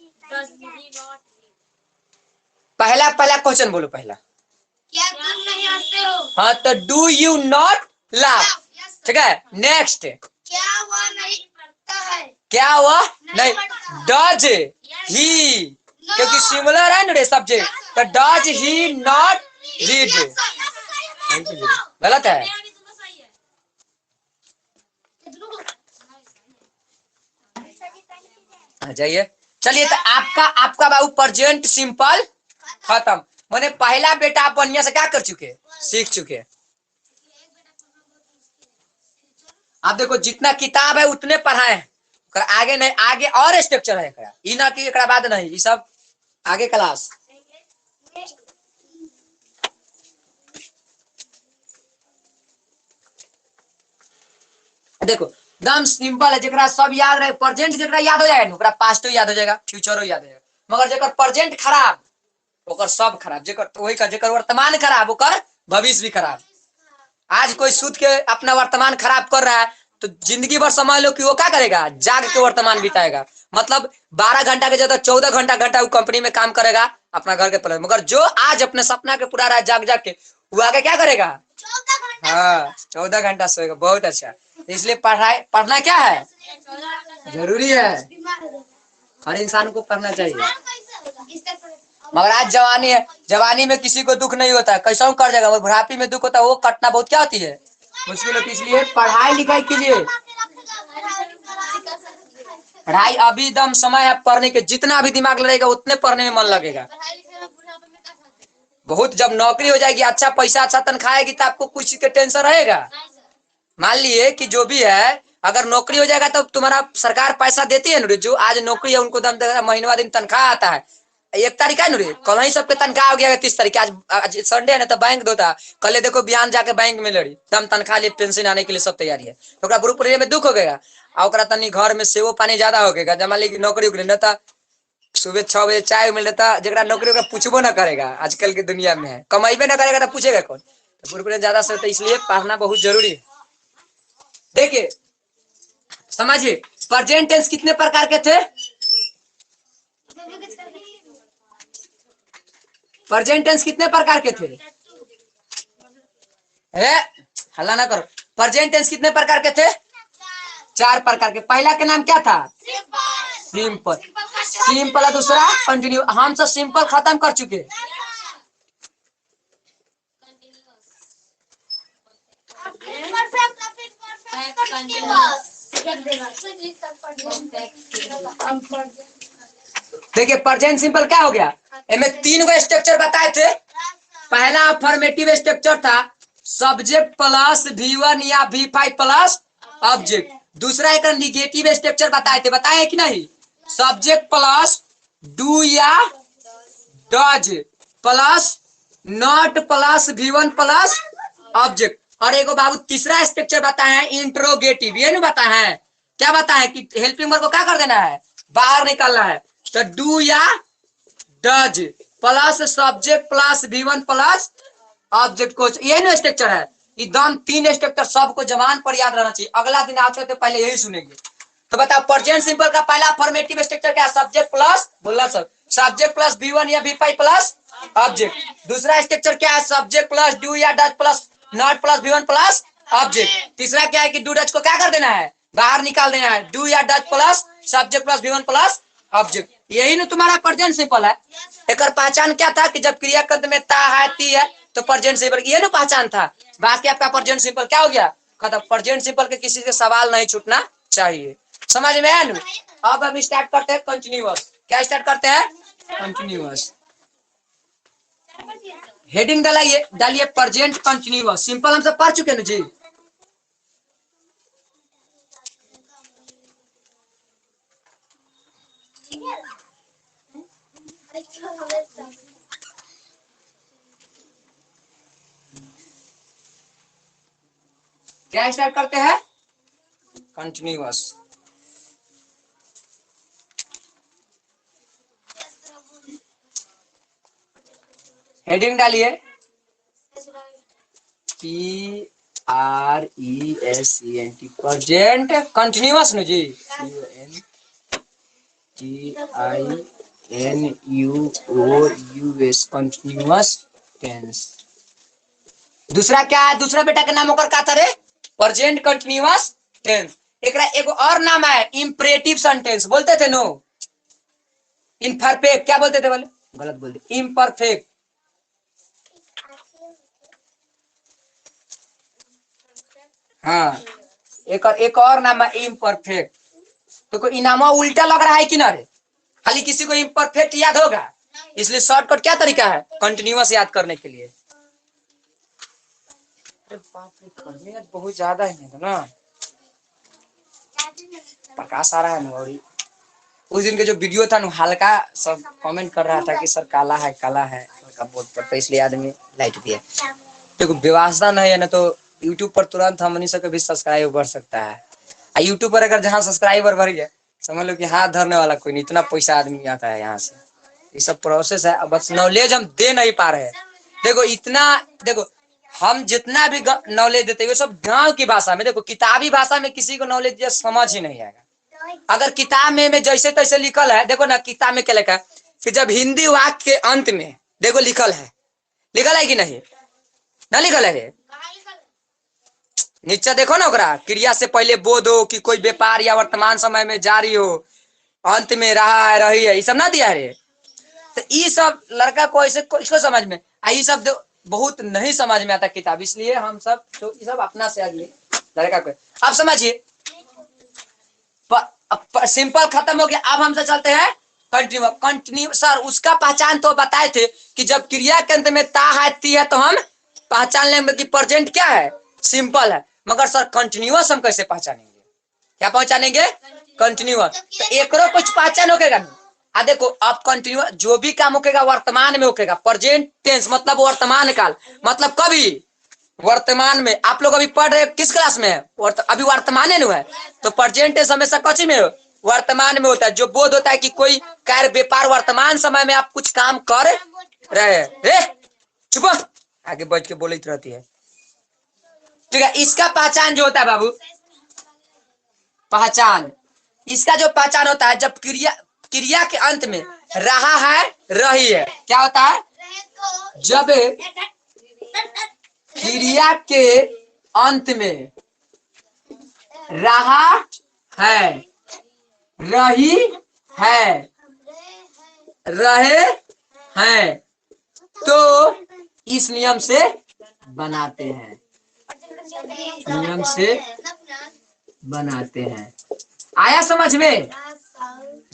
Speaker 1: पहला क्वेश्चन बोलो, पहला
Speaker 2: क्या तुम नहीं हंसते हो।
Speaker 1: हाँ, तो डू यू नॉट लाफ, ठीक है। नेक्स्ट,
Speaker 2: क्या वह नहीं पढ़ता है,
Speaker 1: क्या वह नहीं, डज ही, क्योंकि सिमिलर है ना सब्जेक्ट, तो डज ही नॉट रीड, गलत है। आ जाइए, चलिए। तो आपका बाबू प्रेजेंट सिंपल खत्म, मैंने पहला बेटा आप बढ़िया से क्या कर चुके, सीख चुके। आप देखो जितना किताब है उतने पढ़ाए हैं, आगे नहीं, आगे और स्ट्रक्चर है, ई ना कि एकरा बाद नहीं, ये सब आगे क्लास। देखो एकदम सिंपल है, जरा सब याद रहे, प्रेजेंट जरा याद हो जाएगा ना, पास्टो याद हो जाएगा, फ्यूचरो याद हो जाएगा। मगर जकर प्रेजेंट खराब ओकर सब खराब, जकर तो वही का, जकर वर्तमान खराब ओकर भविष्य भी खराब। आज कोई सूद के अपना वर्तमान खराब कर रहा है तो जिंदगी भर समझ लो कि वो क्या करेगा, जाग के वर्तमान बिताएगा। मतलब 12 घंटा के जगह 14 घंटा वो कंपनी में काम करेगा अपना घर के पलट। मगर जो आज अपने सपना के पूरा रहा जाग जाग के, वो आगे क्या करेगा, 14 घंटा सोएगा। बहुत अच्छा। इसलिए पढ़ना क्या है, जरूरी है, हर इंसान को पढ़ना चाहिए। मगर आज जवानी है, जवानी में किसी को दुख नहीं होता है, कैसा कर जाएगा। और बुढ़ापी में दुख होता है, वो कटना बहुत क्या होती है, मुश्किल होती है। इसलिए पढ़ाई लिखाई कीजिए, पढ़ाई अभी दम समय है पढ़ने के, जितना भी दिमाग लगेगा उतने पढ़ने में मन लगेगा। बहुत जब नौकरी हो जाएगी, अच्छा पैसा अच्छा तनख्वाह आएगी, तो आपको कुछ के टेंशन रहेगा। मान लिए कि जो भी है, अगर नौकरी हो जाएगा तो तुम्हारा सरकार पैसा देती है ना, जो आज नौकरी है उनको महीनवा दिन तनख्वाह आता है। 1 तारीख है ना, कल ही सबके तनख्वाह हो गया 30 तारीख। आज संडे है ना, तो बैंक देता, कल देखो बिहान जाके बैंक में लड़ी दम तनख्वाह लिए, पेंशन आने के लिए सब तैयारी है। तो ग्रुप में दुख हो गया, और तनी घर में सेवो पानी ज्यादा हो गएगा। जब मान ली नौकरी उकरी न, सुबह 6 बजे चाय मिल रहा, जरा नौकरी का पूछबो न करेगा, आजकल की दुनिया में है, कमाइबे न करेगा तो पूछेगा कौन। तो ग्रुप ज्यादा से, तो इसलिए पढ़ना बहुत जरूरी है। देखिए समझिए, प्रेजेंट टेंस कितने प्रकार के थे, प्रेजेंट टेंस कितने प्रकार के थे, हल्ला ना करो। प्रेजेंट टेंस कितने प्रकार के थे, 4 प्रकार के। पहला के नाम क्या था, सिंपल। सिंपल है, दूसरा कंटिन्यू। हम सब सिंपल खत्म कर चुके। देखिए प्रेजेंट सिंपल क्या हो गया, इनमें 3 गो स्ट्रक्चर बताए थे। पहला अफर्मेटिव स्ट्रक्चर था, सब्जेक्ट प्लस V1 या V5 प्लस ऑब्जेक्ट। दूसरा एक निगेटिव स्ट्रक्चर बताए थे, बताए कि नहीं, सब्जेक्ट प्लस डू या does plus not plus V1 plus object. और एगो बाबू तीसरा स्ट्रक्चर बताए हैं, इंट्रोगेटिव। ये नहीं बताए हैं, क्या बताए कि हेल्पिंग वर्ब को क्या कर देना है, बाहर निकालना है। तो डू या does plus subject plus V1 plus object को, ये ना स्ट्रक्चर है। एकदम 3 स्ट्रक्चर सबको जबान पर याद रहना चाहिए। अगला दिन आपसे तो पहले यही सुनेंगे। तो बताओ प्रेजेंट सिंपल का पहला फॉर्मेटिव स्ट्रक्चर क्या है, सब्जेक्ट प्लस, बोलना सब, सब्जेक्ट प्लस V1 या V5 प्लस ऑब्जेक्ट। दूसरा स्ट्रक्चर क्या है, सब्जेक्ट प्लस डू या does plus not plus V1 plus object. तीसरा क्या है कि डू डज को क्या कर देना है, बाहर निकाल देना है, डू या does plus subject plus V1 plus object. यही ना तुम्हारा प्रेजेंट सिंपल है। एक पहचान क्या था कि जब क्रियाकर्म में ता है ती है तो प्रेजेंट सिंपल, ये ना पहचान था। बाकी आपका प्रेजेंट सिंपल क्या हो गया, खत्म। प्रेजेंट सिंपल के किसी से सवाल नहीं छूटना चाहिए, समझ में आया। अब हम स्टार्ट करते हैं कंटिन्यूअस। क्या स्टार्ट करते हैं, कंटिन्यूअस। हेडिंग डालिए प्रेजेंट कंटिन्यूअस। सिंपल हम सब पढ़ चुके ना जी। क्या स्टार्ट करते हैं, कंटिन्यूअस। हेडिंग डालिए PRESENT, प्रेजेंट कंटिन्यूअस न जी, CONTINUOUS, कंटिन्यूअस टेंस। दूसरा क्या है, दूसरा बेटा का नाम होकर क्या था रे, प्रेजेंट कंटिन्यूअस टेंस। एक एगो और नाम है इंपरेटिव सेंटेंस, बोलते थे नो, इनपरफेक्ट, क्या बोलते थे, बोले गलत बोलते, इम्परफेक्ट। हाँ, एक और नाम है इम्परफेक्ट। तो कोई इनामा उल्टा लग रहा है कि ना रे, खाली किसी को इम्परफेक्ट याद होगा, इसलिए शॉर्टकट क्या तरीका है, कंटिन्यूअस याद करने के लिए। अरे बाप रे, गर्मी आज बहुत ज्यादा है ना, प्रकाश आ रहा है ना। और उस दिन के जो वीडियो था ना, हल्का सब कमेंट कर रहा था कि सर काला है हल्का बोर्ड पर, तो इसलिए आदमी लाइट दिया। देखो व्यवस्था नहीं है ना, तो यूट्यूब पर तुरंत हमनी सबके भी सब्सक्राइब बढ़ सकता है। यूट्यूब पर अगर जहाँ सब्सक्राइबर बढ़ गया, समझ लो कि हाथ धरने वाला कोई नहीं, इतना पैसा आदमी आता है यहाँ से। ये सब प्रोसेस है, बस नॉलेज हम दे नहीं पा रहे हैं। देखो इतना, देखो हम जितना भी नॉलेज देते हैं वो सब गांव की भाषा में। देखो किताबी भाषा में किसी को नॉलेज दिया समझ ही नहीं आएगा। अगर किताब में जैसे तैसे लिखल है, देखो ना किताब में क्या लिखा है कि जब हिंदी वाक्य के अंत में देखो लिखल है कि नहीं, ना लिखल है नीचे देखो ना, ओकरा क्रिया से पहले बोध हो कि कोई व्यापार या वर्तमान समय में जारी हो, अंत में रहा है, रही है, ये सब ना दिया है। तो ये सब लड़का को ऐसे इसको समझ में ये सब बहुत नहीं समझ में आता किताब, इसलिए हम सब तो ये सब अपना से अगले लड़का को आप समझिए। सिंपल खत्म हो गया। अब हमसे चलते हैं कंटिन्यू। कंटिन्यू सर उसका पहचान तो बताए थे कि जब क्रिया के अंत में ता है ती है तो हम पहचान लेंगे कि प्रेजेंट क्या है, सिंपल है। मगर सर कंटिन्यूअस हम कैसे पहचानेंगे, क्या पहचानेंगे, कंटिन्यूअस। तो एकरो कुछ पहचान होगा नहीं। देखो अब कंटिन्यूअस जो भी काम होगा वर्तमान में होगा। प्रेजेंट टेंस मतलब वर्तमान काल, मतलब कभी वर्तमान में। आप लोग अभी पढ़ रहे किस क्लास में है, अभी वर्तमान में है। तो प्रेजेंट टेंस हमेशा कच्ची में वर्तमान में होता है। जो बोध होता है कि कोई कार्य व्यापार वर्तमान समय में आप कुछ काम कर रहे हैं। चुप आगे बैठ के बोली रहती है, ठीक है। इसका पहचान जो होता है बाबू, पहचान इसका जो पहचान होता है जब क्रिया के अंत में रहा है रही है, क्या होता है, जब क्रिया के अंत में रहा है, रही है, रहे हैं, तो इस नियम से बनाते हैं, नियम से बनाते हैं। आया समझ में?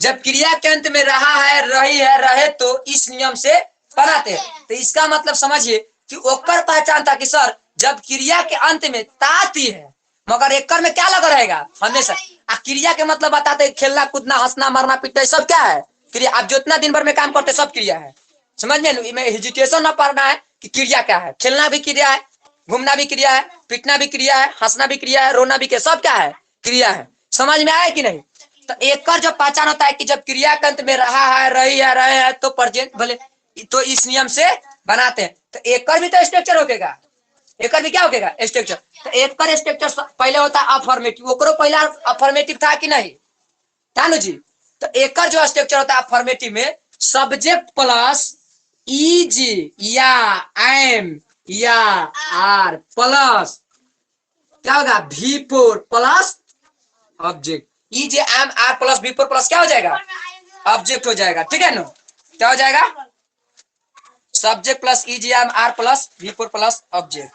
Speaker 1: जब क्रिया के अंत में रहा है, रही है, रहे तो इस नियम से बनाते हैं। तो इसका मतलब समझिए कि ओकर पहचान था कि सर जब क्रिया के अंत में ताती है मगर एकर में क्या लगा रहेगा हमेशा। क्रिया के मतलब बताते खेलना कूदना हंसना मरना पीटना सब क्या है, क्रिया। आप जितना दिन भर में काम करते सब क्रिया है, समझ में हेजिटेशन ना पड़ना है कि क्रिया क्या है। खेलना भी क्रिया है, घूमना भी क्रिया है, पीटना भी क्रिया है, हंसना भी क्रिया है, रोना भी क्रिया, सब क्या है, क्रिया है। समझ में आया कि नहीं? तो एक जो पहचान होता है कि जब क्रिया के अंत में रहा है, रही है, रहे हैं तो प्रेजेंट भले तो इस नियम से बनाते हैं। तो एक भी तो स्ट्रक्चर होगा, एक भी क्या होगा, स्ट्रक्चर। तो एक स्ट्रक्चर पहले होता है अफर्मेटिव, ओकरो पहला अफर्मेटिव था कि नहीं, तानु जी। तो एक जो स्ट्रक्चर होता है अफर्मेटिव में सब्जेक्ट प्लस इज या एम या आर प्लस क्या होगा, V4 plus object. Is am are plus V4 plus क्या हो जाएगा, ऑब्जेक्ट हो जाएगा, ठीक है ना। क्या हो जाएगा, subject plus is am are plus V4 plus object.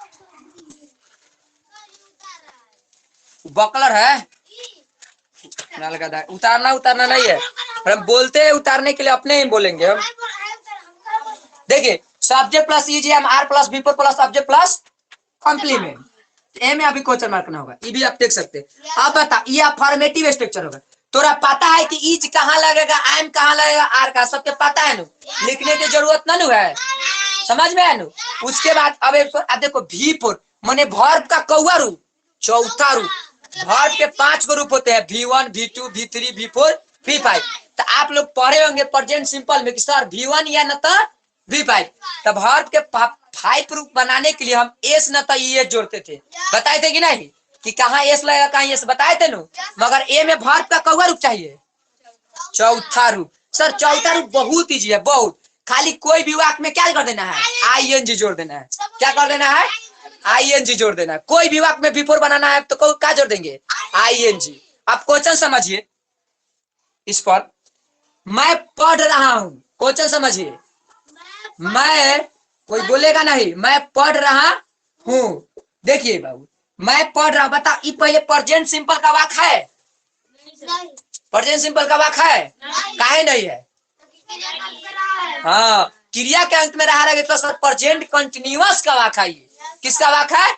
Speaker 1: बकलर है उतारना नहीं है, हम बोलते हैं उतारने के लिए अपने ही बोलेंगे हम। देखिए subject plus is am are plus V4 plus object plus complement. ए में अभी क्वेश्चन मार्क ना होगा, ये भी आप देख सकते हैं। अब बता ये अफर्मेटिव स्ट्रक्चर होगा। तोरा पता है कि इज कहाँ लगेगा, एम कहाँ लगेगा, आर का सबके पता है नु, लिखने की जरूरत ना नु है, समझ में है नु। उसके बाद अब देखो V4 माने वर्ब का कौवा रूप, चौथा रूप। वर्ब के 5 रूप होते हैं, V1 V2 V3 V4 V5। तो आप लोग पढ़े होंगे प्रेजेंट सिंपल में कि सर V1 या न तो V5। तो वर्ब के 5 रूप बनाने के लिए हम एस न तो ई जोड़ते थे, बताए थे कि नहीं कि कहाँ एस लगेगा कहाँ एस, बताए थे नु। मगर ए में वर्ब का कौवा रूप चाहिए, चौथा रूप। सर चौथा रूप बहुत ईजी है, बहुत। खाली कोई भी वाक्य में क्या कर देना है, ING जोड़ देना है। क्या कर देना है, ING जोड़ देना है। कोई भी वाक्य में V4 बनाना है तो क्या जोड़ देंगे, ING। आप क्वेश्चन समझिए इस पर, मैं पढ़ रहा हूं, क्वेश्चन समझिए। मैं, कोई बोलेगा नहीं, मैं पढ़ रहा हूं। देखिए बाबू मैं पढ़ रहा हूं, बता ये पहले प्रेजेंट सिंपल का वाक्य है, प्रेजेंट सिंपल का वाक्य है, काहे नहीं है। हाँ क्रिया के अंत में रहा रहेगा तो सर प्रेजेंट कंटिन्यूअस का वाक्य है। किसका वाक्य है,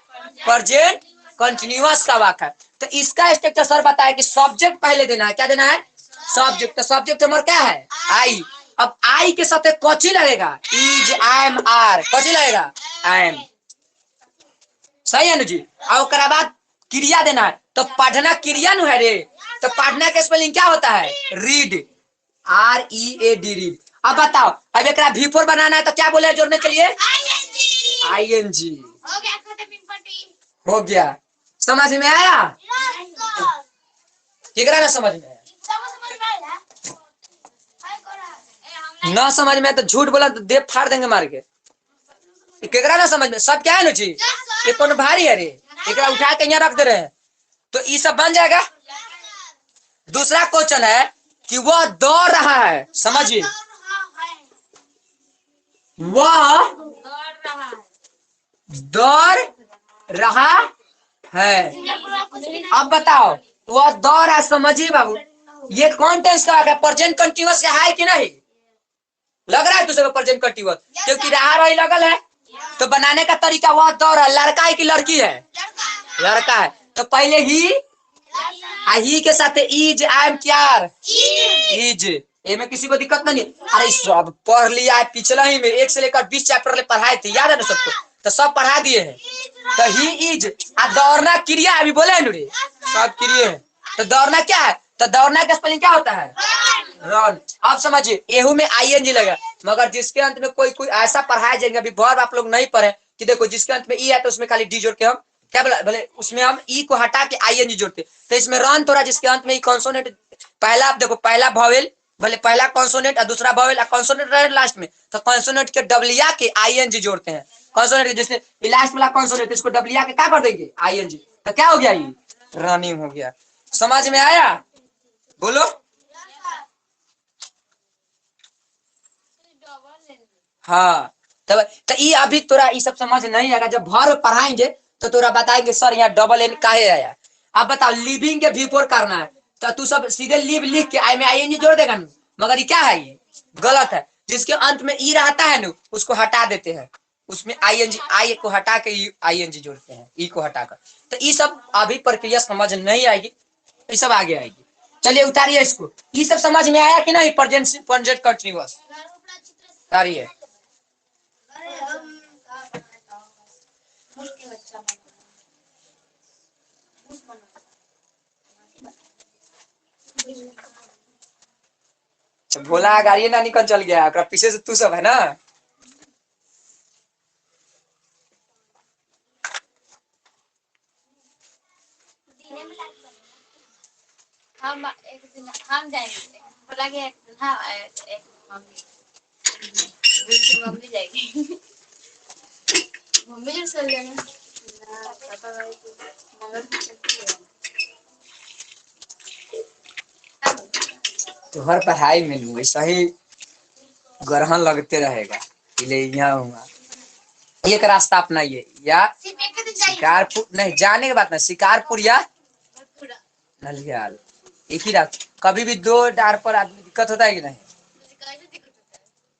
Speaker 1: प्रेजेंट कंटिन्यूअस का वाक्य है। तो इसका स्ट्रक्चर सर बताया कि सब्जेक्ट पहले देना है, क्या देना है, सब्जेक्ट। तो सब्जेक्ट हमारा क्या है, आई। अब आई के साथ कौची लगेगा, इज एम आर, कौची लगेगा, एम, सही है ना जी। और उसके बाद क्रिया देना है, तो पढ़ना क्रिया नु है रे। तो पढ़ना के स्पेलिंग क्या होता है, रीड, READ, रीड। अब बताओ अब एक V4 बनाना है तो क्या बोले जोड़ने के लिए, ING। हो गया। समझ में आया? केकरा ना समझ में आया? ना समझ में तो झूठ बोला तो देह फाड़ देंगे मार के। केकरा ना समझ में? सब क्या है ना जी, ये कौन भारी है रे, एकरा उठा के यहाँ रख दे रहे हैं तो ये सब बन जाएगा। दूसरा क्वेश्चन है कि वह दौड़ रहा है, समझिए, वह दौड़ रहा है। अब बताओ, वह दौड़ रहा है, समझिए बाबू, ये कौन टेंस का है? प्रेजेंट कंटीन्यूअस है कि नहीं? लग रहा है तुझे प्रेजेंट कंटीन्यूअस? क्योंकि रहा रही लगल है तो बनाने का तरीका वह दौड़ है। लड़का है कि लड़की है? लड़का है। तो पहले ही के साथ इज आई एम क्या इज, ये में किसी को दिक्कत नहीं। अरे सब पढ़ लिया है, पिछला ही में 1 से लेकर 20 चैप्टर पढ़ाए थे, याद है ना सबको? तो सब पढ़ा दिए हैं। तो ही इज दौड़ना क्रिया अभी बोले है नुरे, सब क्रिया है। तो दौड़ना क्या है? तो दौड़ना का स्पेलिंग क्या होता है? रन। अब समझिए, एहू में आईएनजी लगा, मगर जिसके अंत में कोई ऐसा पढ़ाया जाएंगे, अभी वर्ब आप लोग नहीं पढ़े कि देखो जिसके अंत में ई है तो उसमें खाली डी जोड़ के हम क्या बोले, उसमें हम ई को हटा के आईएनजी जोड़ते। तो इसमें रन थोड़ा जिसके अंत में ई कॉन्सोनेंट, पहला आप देखो, पहला वॉवेल भले पहला कॉन्सोनेंट और दूसरा वॉवेल कॉन्सोनेंट रहे लास्ट में, तो कॉन्सोनेंट के डबलिया के आईएनजी जोड़ते हैं। कॉन्सोनेंट जैसे लास्ट वाला कॉन्सोनेंट, इसको डबलिया के क्या कर देंगे? आईएनजी। तो क्या हो गया? ये रनिंग हो गया। समझ में आया? बोलो। हाँ, तो ये अभी तोरा ये सब समझ नहीं आएगा। जब भर पढ़ाएंगे तो तोरा बताएंगे सर यहाँ डबल एन काहे आया। अब बताओ, लिविंग के बिफोर करना है तो तू सब सीधे लिव लिख के आई में आई जोड़ देगा न, मगर ये क्या है? ये गलत है। जिसके अंत में ई रहता है न उसको हटा देते हैं, उसमें आईएनजी, आई को हटा के आईएनजी जोड़ते हैं, ई को हटाकर। तो ये सब अभी प्रक्रिया समझ नहीं आएगी, ये सब आगे आएगी। चलिए उतारिए इसको। ये सब समझ में आया कि नहीं? प्रेजेंट कंटीन्यूअस उतारिए। बोला गाड़ी ना निकल चल गया, पीछे से तू सब है ना।
Speaker 2: हम एक दिन हम जाएंगे, बोला कि एक दिन हाँ एक मम्मी जाएगी। मम्मी जो चल जाएंगे
Speaker 1: तुम्हार पढ़ाई में वैसा ही ग्रहण लगते रहेगा। इसलिए यहाँ हुआ एक रास्ता अपनाइए, या शिकारपुर नहीं जाने के बाद ना, शिकारपुर या नलियाल, एक ही रास्ता। कभी भी 2 डार पर आदमी दिक्कत होता है कि नहीं?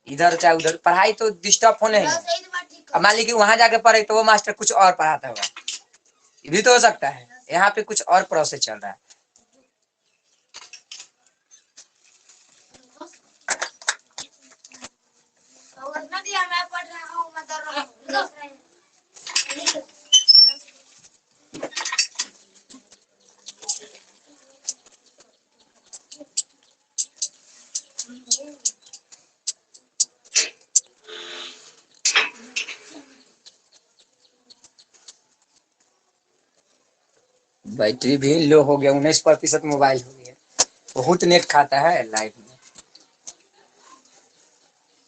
Speaker 1: इधर चाहे उधर पढ़ाई तो डिस्टर्ब होने है। अब मान ली कि वहां जाके पढ़े तो वो मास्टर कुछ और पढ़ाता होगा, ये भी तो हो सकता है। यहाँ पे कुछ और प्रोसेस चल रहा है।
Speaker 2: मैं पढ़ रहा हूँ, मैं कर रहा हूँ।
Speaker 1: बैटरी भी लो हो गया, 19% मोबाइल हो गया, बहुत नेट खाता है लाइफ में।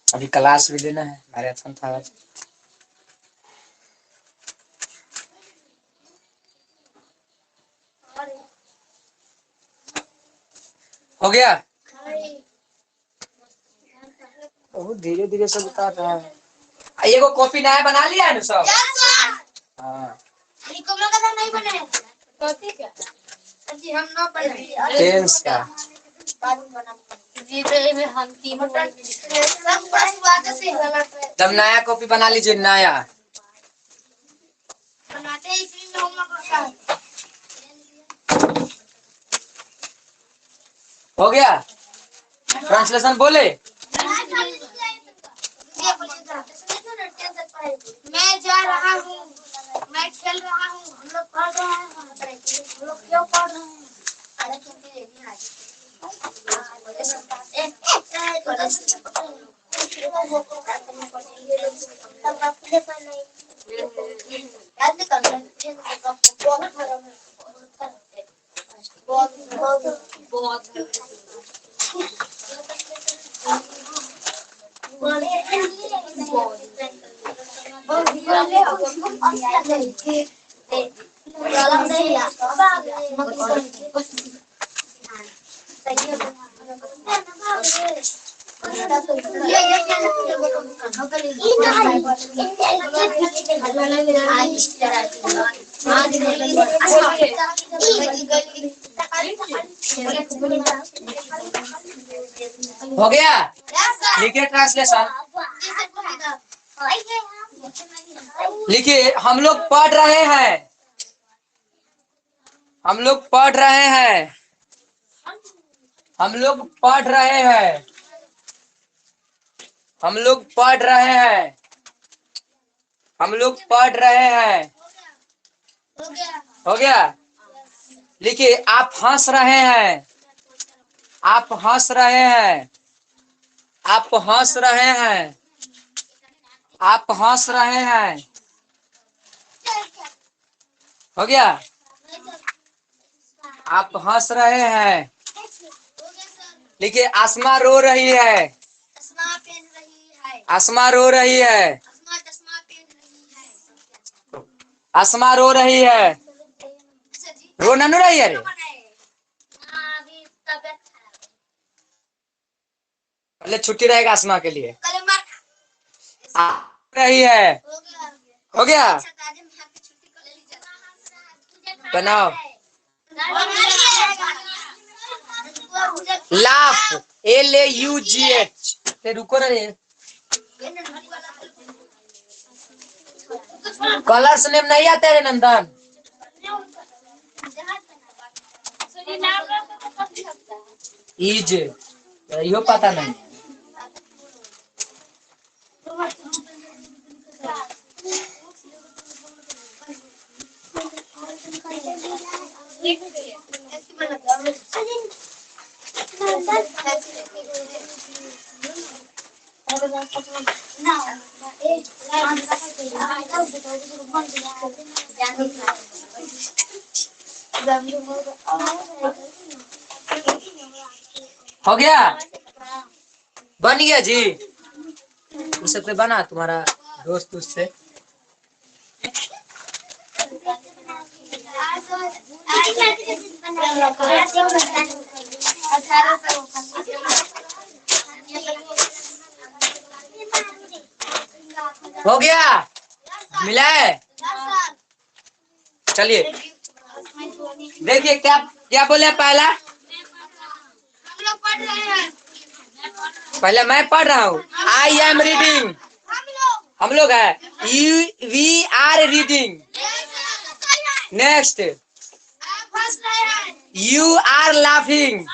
Speaker 1: अभी क्लास भी लेना है, मैराथन था। हो गया, बहुत धीरे धीरे सब उतार रहा है। एगो कॉपी नया बना लिया है ना सब? हाँ,
Speaker 2: नहीं बने जी, हम ना बने
Speaker 1: टेंस का।
Speaker 2: हम तीनों
Speaker 1: तब नया कॉपी बना लीजिए, नया
Speaker 2: बनाते हैं, इसी में होमवर्क होता है।
Speaker 1: हो गया। ट्रांसलेशन बोले।
Speaker 2: मैं जा रहा हूँ, मैं खेल रहा हूँ, हम लोग पढ़ रहे हैं, हम लोग क्यों पढ़ रहे हैं? अरे क्योंकि
Speaker 1: हो गया? लिखिए ट्रांसलेशन। लिखिए, हम लोग पढ़ रहे हैं, हम लोग पढ़ रहे हैं, हम लोग पढ़ रहे हैं, हम लोग पढ़ रहे हैं, हम लोग पढ़ रहे हैं। हो गया? लिखिए, आप हंस रहे हैं, आप हंस रहे हैं, आप हंस रहे हैं, आप हंस रहे हैं। हो गया? आप हंस रहे हैं। लिखिए, आसमा रो रही है, आसमा रो रही है, आसमा रो रही है। रो ननु रही है रे। पहले छुट्टी रहेगा आसमा के लिए। आ रही है। हो गया? बनाओ। Laugh, LAUGH। रुको ना रे, कलर्स नेम नहीं आता है नंदन। इज यो पता नहीं। हो गया? बन गया जी। उस पे बना तुम्हारा दोस्त उससे। हो गया? मिला है? चलिए देखिए, क्या क्या बोले पहला? पहले मैं पढ़ रहा हूँ। I am reading. हम लोग है। We are reading. Next, you are laughing.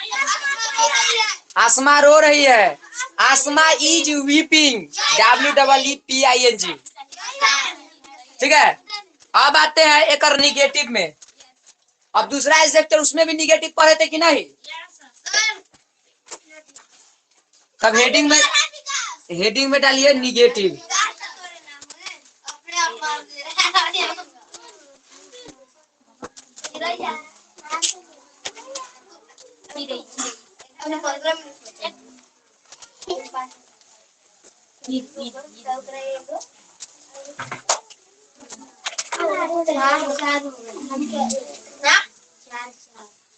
Speaker 1: Asma रो रही है। Asma is weeping. WEEPING। ठीक है? अब आते हैं एक और निगेटिव में। अब दूसरा एडजेक्टिव, उसमें भी निगेटिव पढ़े थे कि नहीं? तब हेडिंग में डालिए निगेटिव।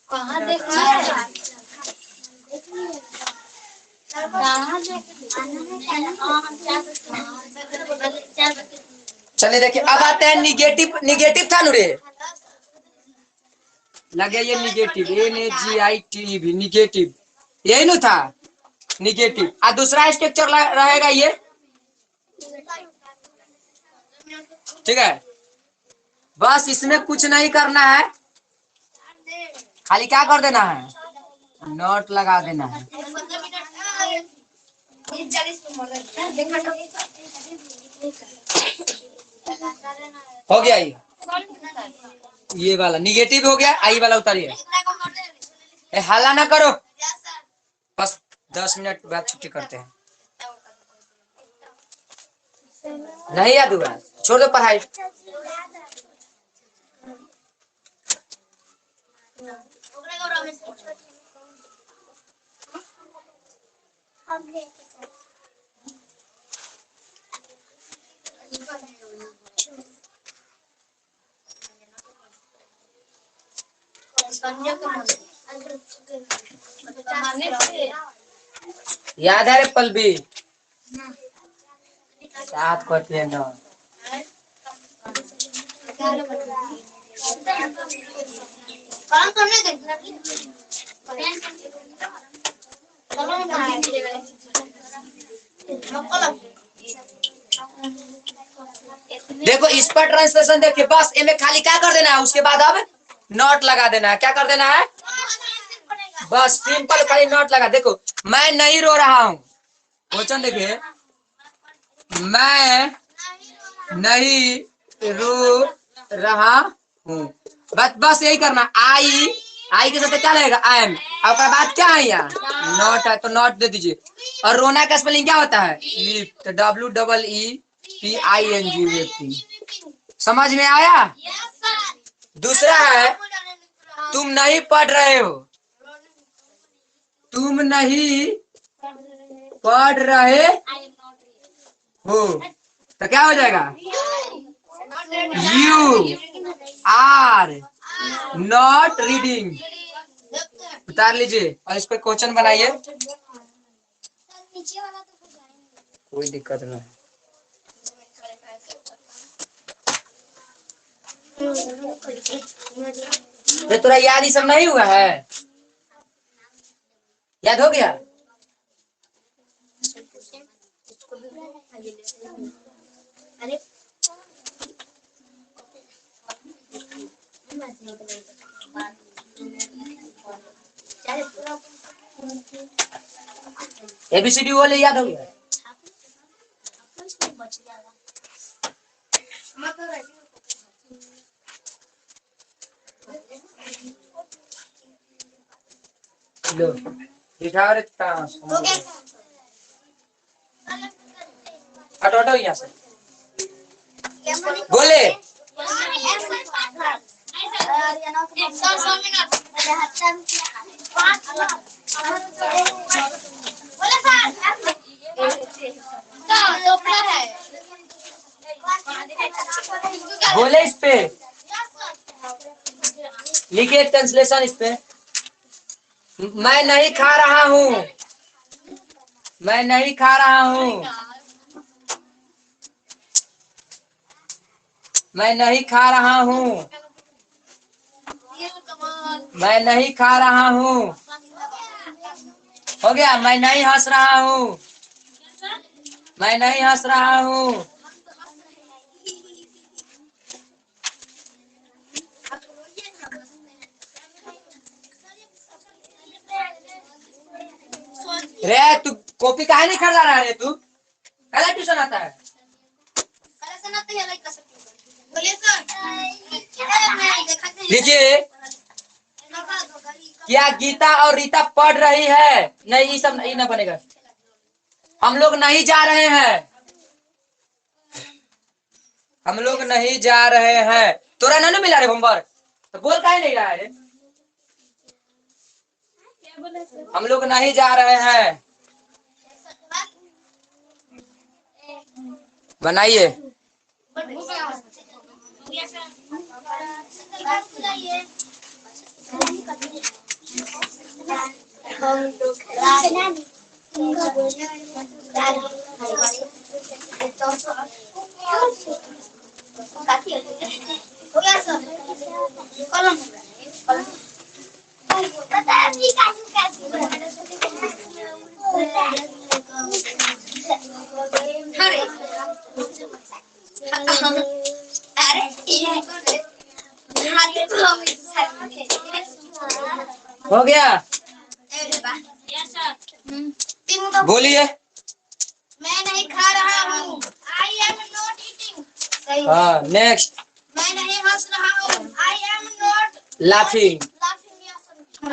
Speaker 2: कहाँ देखा है?
Speaker 1: चलिए देखिए, अब आते हैं निगेटिव। निगेटिव था नुरे, लगे ये निगेटिव, NAGITIV निगेटिव, यही नु था निगेटिव। और दूसरा स्ट्रक्चर रहेगा ये। ठीक है? बस इसमें कुछ नहीं करना है, खाली क्या कर देना है? नोट लगा देना है। हो गया ये वाला निगेटिव हो गया। आई वाला उतारिए। हल्ला ना करो, बस 10 मिनट बाद छुट्टी करते हैं। नहीं याद हुआ, छोड़ दो पढ़ाई।
Speaker 2: संजय को
Speaker 1: याद है रे पलवी? सात कहते हैं ना।
Speaker 2: काम करने दे।
Speaker 1: देखो इस पर ट्रांसलेशन देखिए, बस इनमें खाली क्या कर देना है, उसके बाद अब नोट लगा देना है। क्या कर देना है? बस सिंपल खाली नोट लगा। देखो मैं नहीं रो रहा हूँ, क्वेश्चन देखिए, मैं नहीं रो रहा हूँ, बस बस यही करना। आई के साथ क्या लगेगा? I am. और बाद क्या है यहाँ? नॉट है, तो नॉट दे दीजिए। और रोना का स्पेलिंग क्या होता है? तो WEEPING। समझ में आया? दूसरा है, तुम नहीं पढ़ रहे हो, तुम नहीं पढ़ रहे हो, तो क्या हो जाएगा? You are not reading। उतार लीजिए और इस पे क्वेश्चन बनाइए। कोई दिक्कत नहीं। ये तोरा याद ये सब नहीं हुआ है? याद हो गया? ABCD बोले याद हो गया? लो दिखाओ रे। हटो यहाँ से। बोले बोले इस पे लिखिए ट्रांसलेशन इस पे। मैं नहीं खा रहा हूँ, मैं नहीं खा रहा हूँ, मैं नहीं खा रहा हूँ, मैं नहीं खा रहा हूँ। हो गया? मैं नहीं हंस रहा हूँ, मैं नहीं हंस रहा हूँ। रे तू कॉपी काहे नहीं खरीदा रहा है? तू कल ट्यूशन आता है? देखिए क्या गीता और रीता पढ़ रही है? नहीं, ये सब नहीं ना बनेगा। हम लोग नहीं जा रहे हैं, हम लोग नहीं जा रहे हैं। तोरा ना मिला रे होमवर्क, तो बोल काहे नहीं रहा है? हम लोग नहीं जा रहे हैं। बनाइए। हो गया? बोलिए।
Speaker 2: मैं नहीं खा रहा हूँ। I am not eating।
Speaker 1: हाँ नेक्स्ट।
Speaker 2: मैं नहीं हंस रहा हूँ। I am not
Speaker 1: laughing.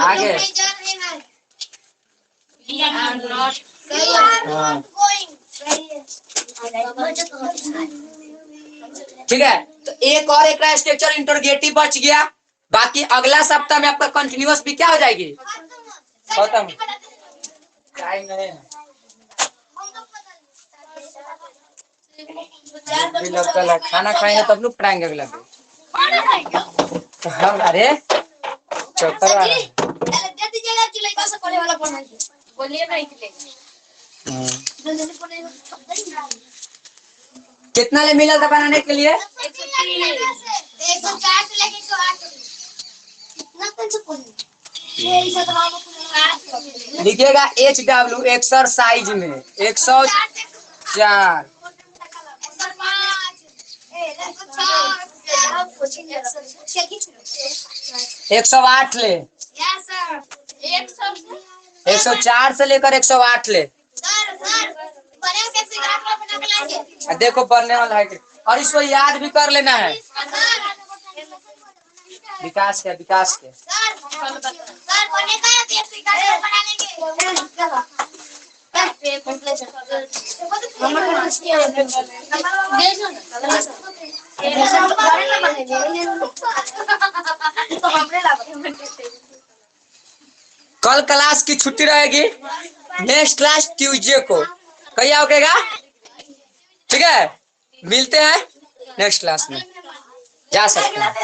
Speaker 1: आगे।
Speaker 2: नहीं जा रहे हैं। We are not going।
Speaker 1: ठीक है, तो एक और एक स्ट्रक्चर इंटरोगेटिव बच गया। बाकी अगला सप्ताह में आपका कंटिन्यूअस भी क्या हो जाएगी? खत्म। टाइम नहीं है। लगता है खाना खाएंगे तब लोग पढ़ाएंगे अगला दिन। अरे 74 आ रहा है।
Speaker 2: दे दीजिएगा कि लड़का से पढ़े वाला पढ़ना है। बोलिए नहीं चलेगा। जल्दी पढ़े।
Speaker 1: कितना ले मिला था बनाने के लिए?
Speaker 2: 104 से लेके 108 कितना पेन से पढ़े?
Speaker 1: लिखिएगा HW एक्सरसाइज में 104 108 ले। 104 से लेकर 108 ले। देखो पढ़ने वाला है और इसको याद भी कर लेना है। विकास के कल क्लास की छुट्टी रहेगी। नेक्स्ट क्लास ट्यूसडे को कहिया होगा? ठीक है, मिलते हैं नेक्स्ट क्लास में। जा सकते हैं।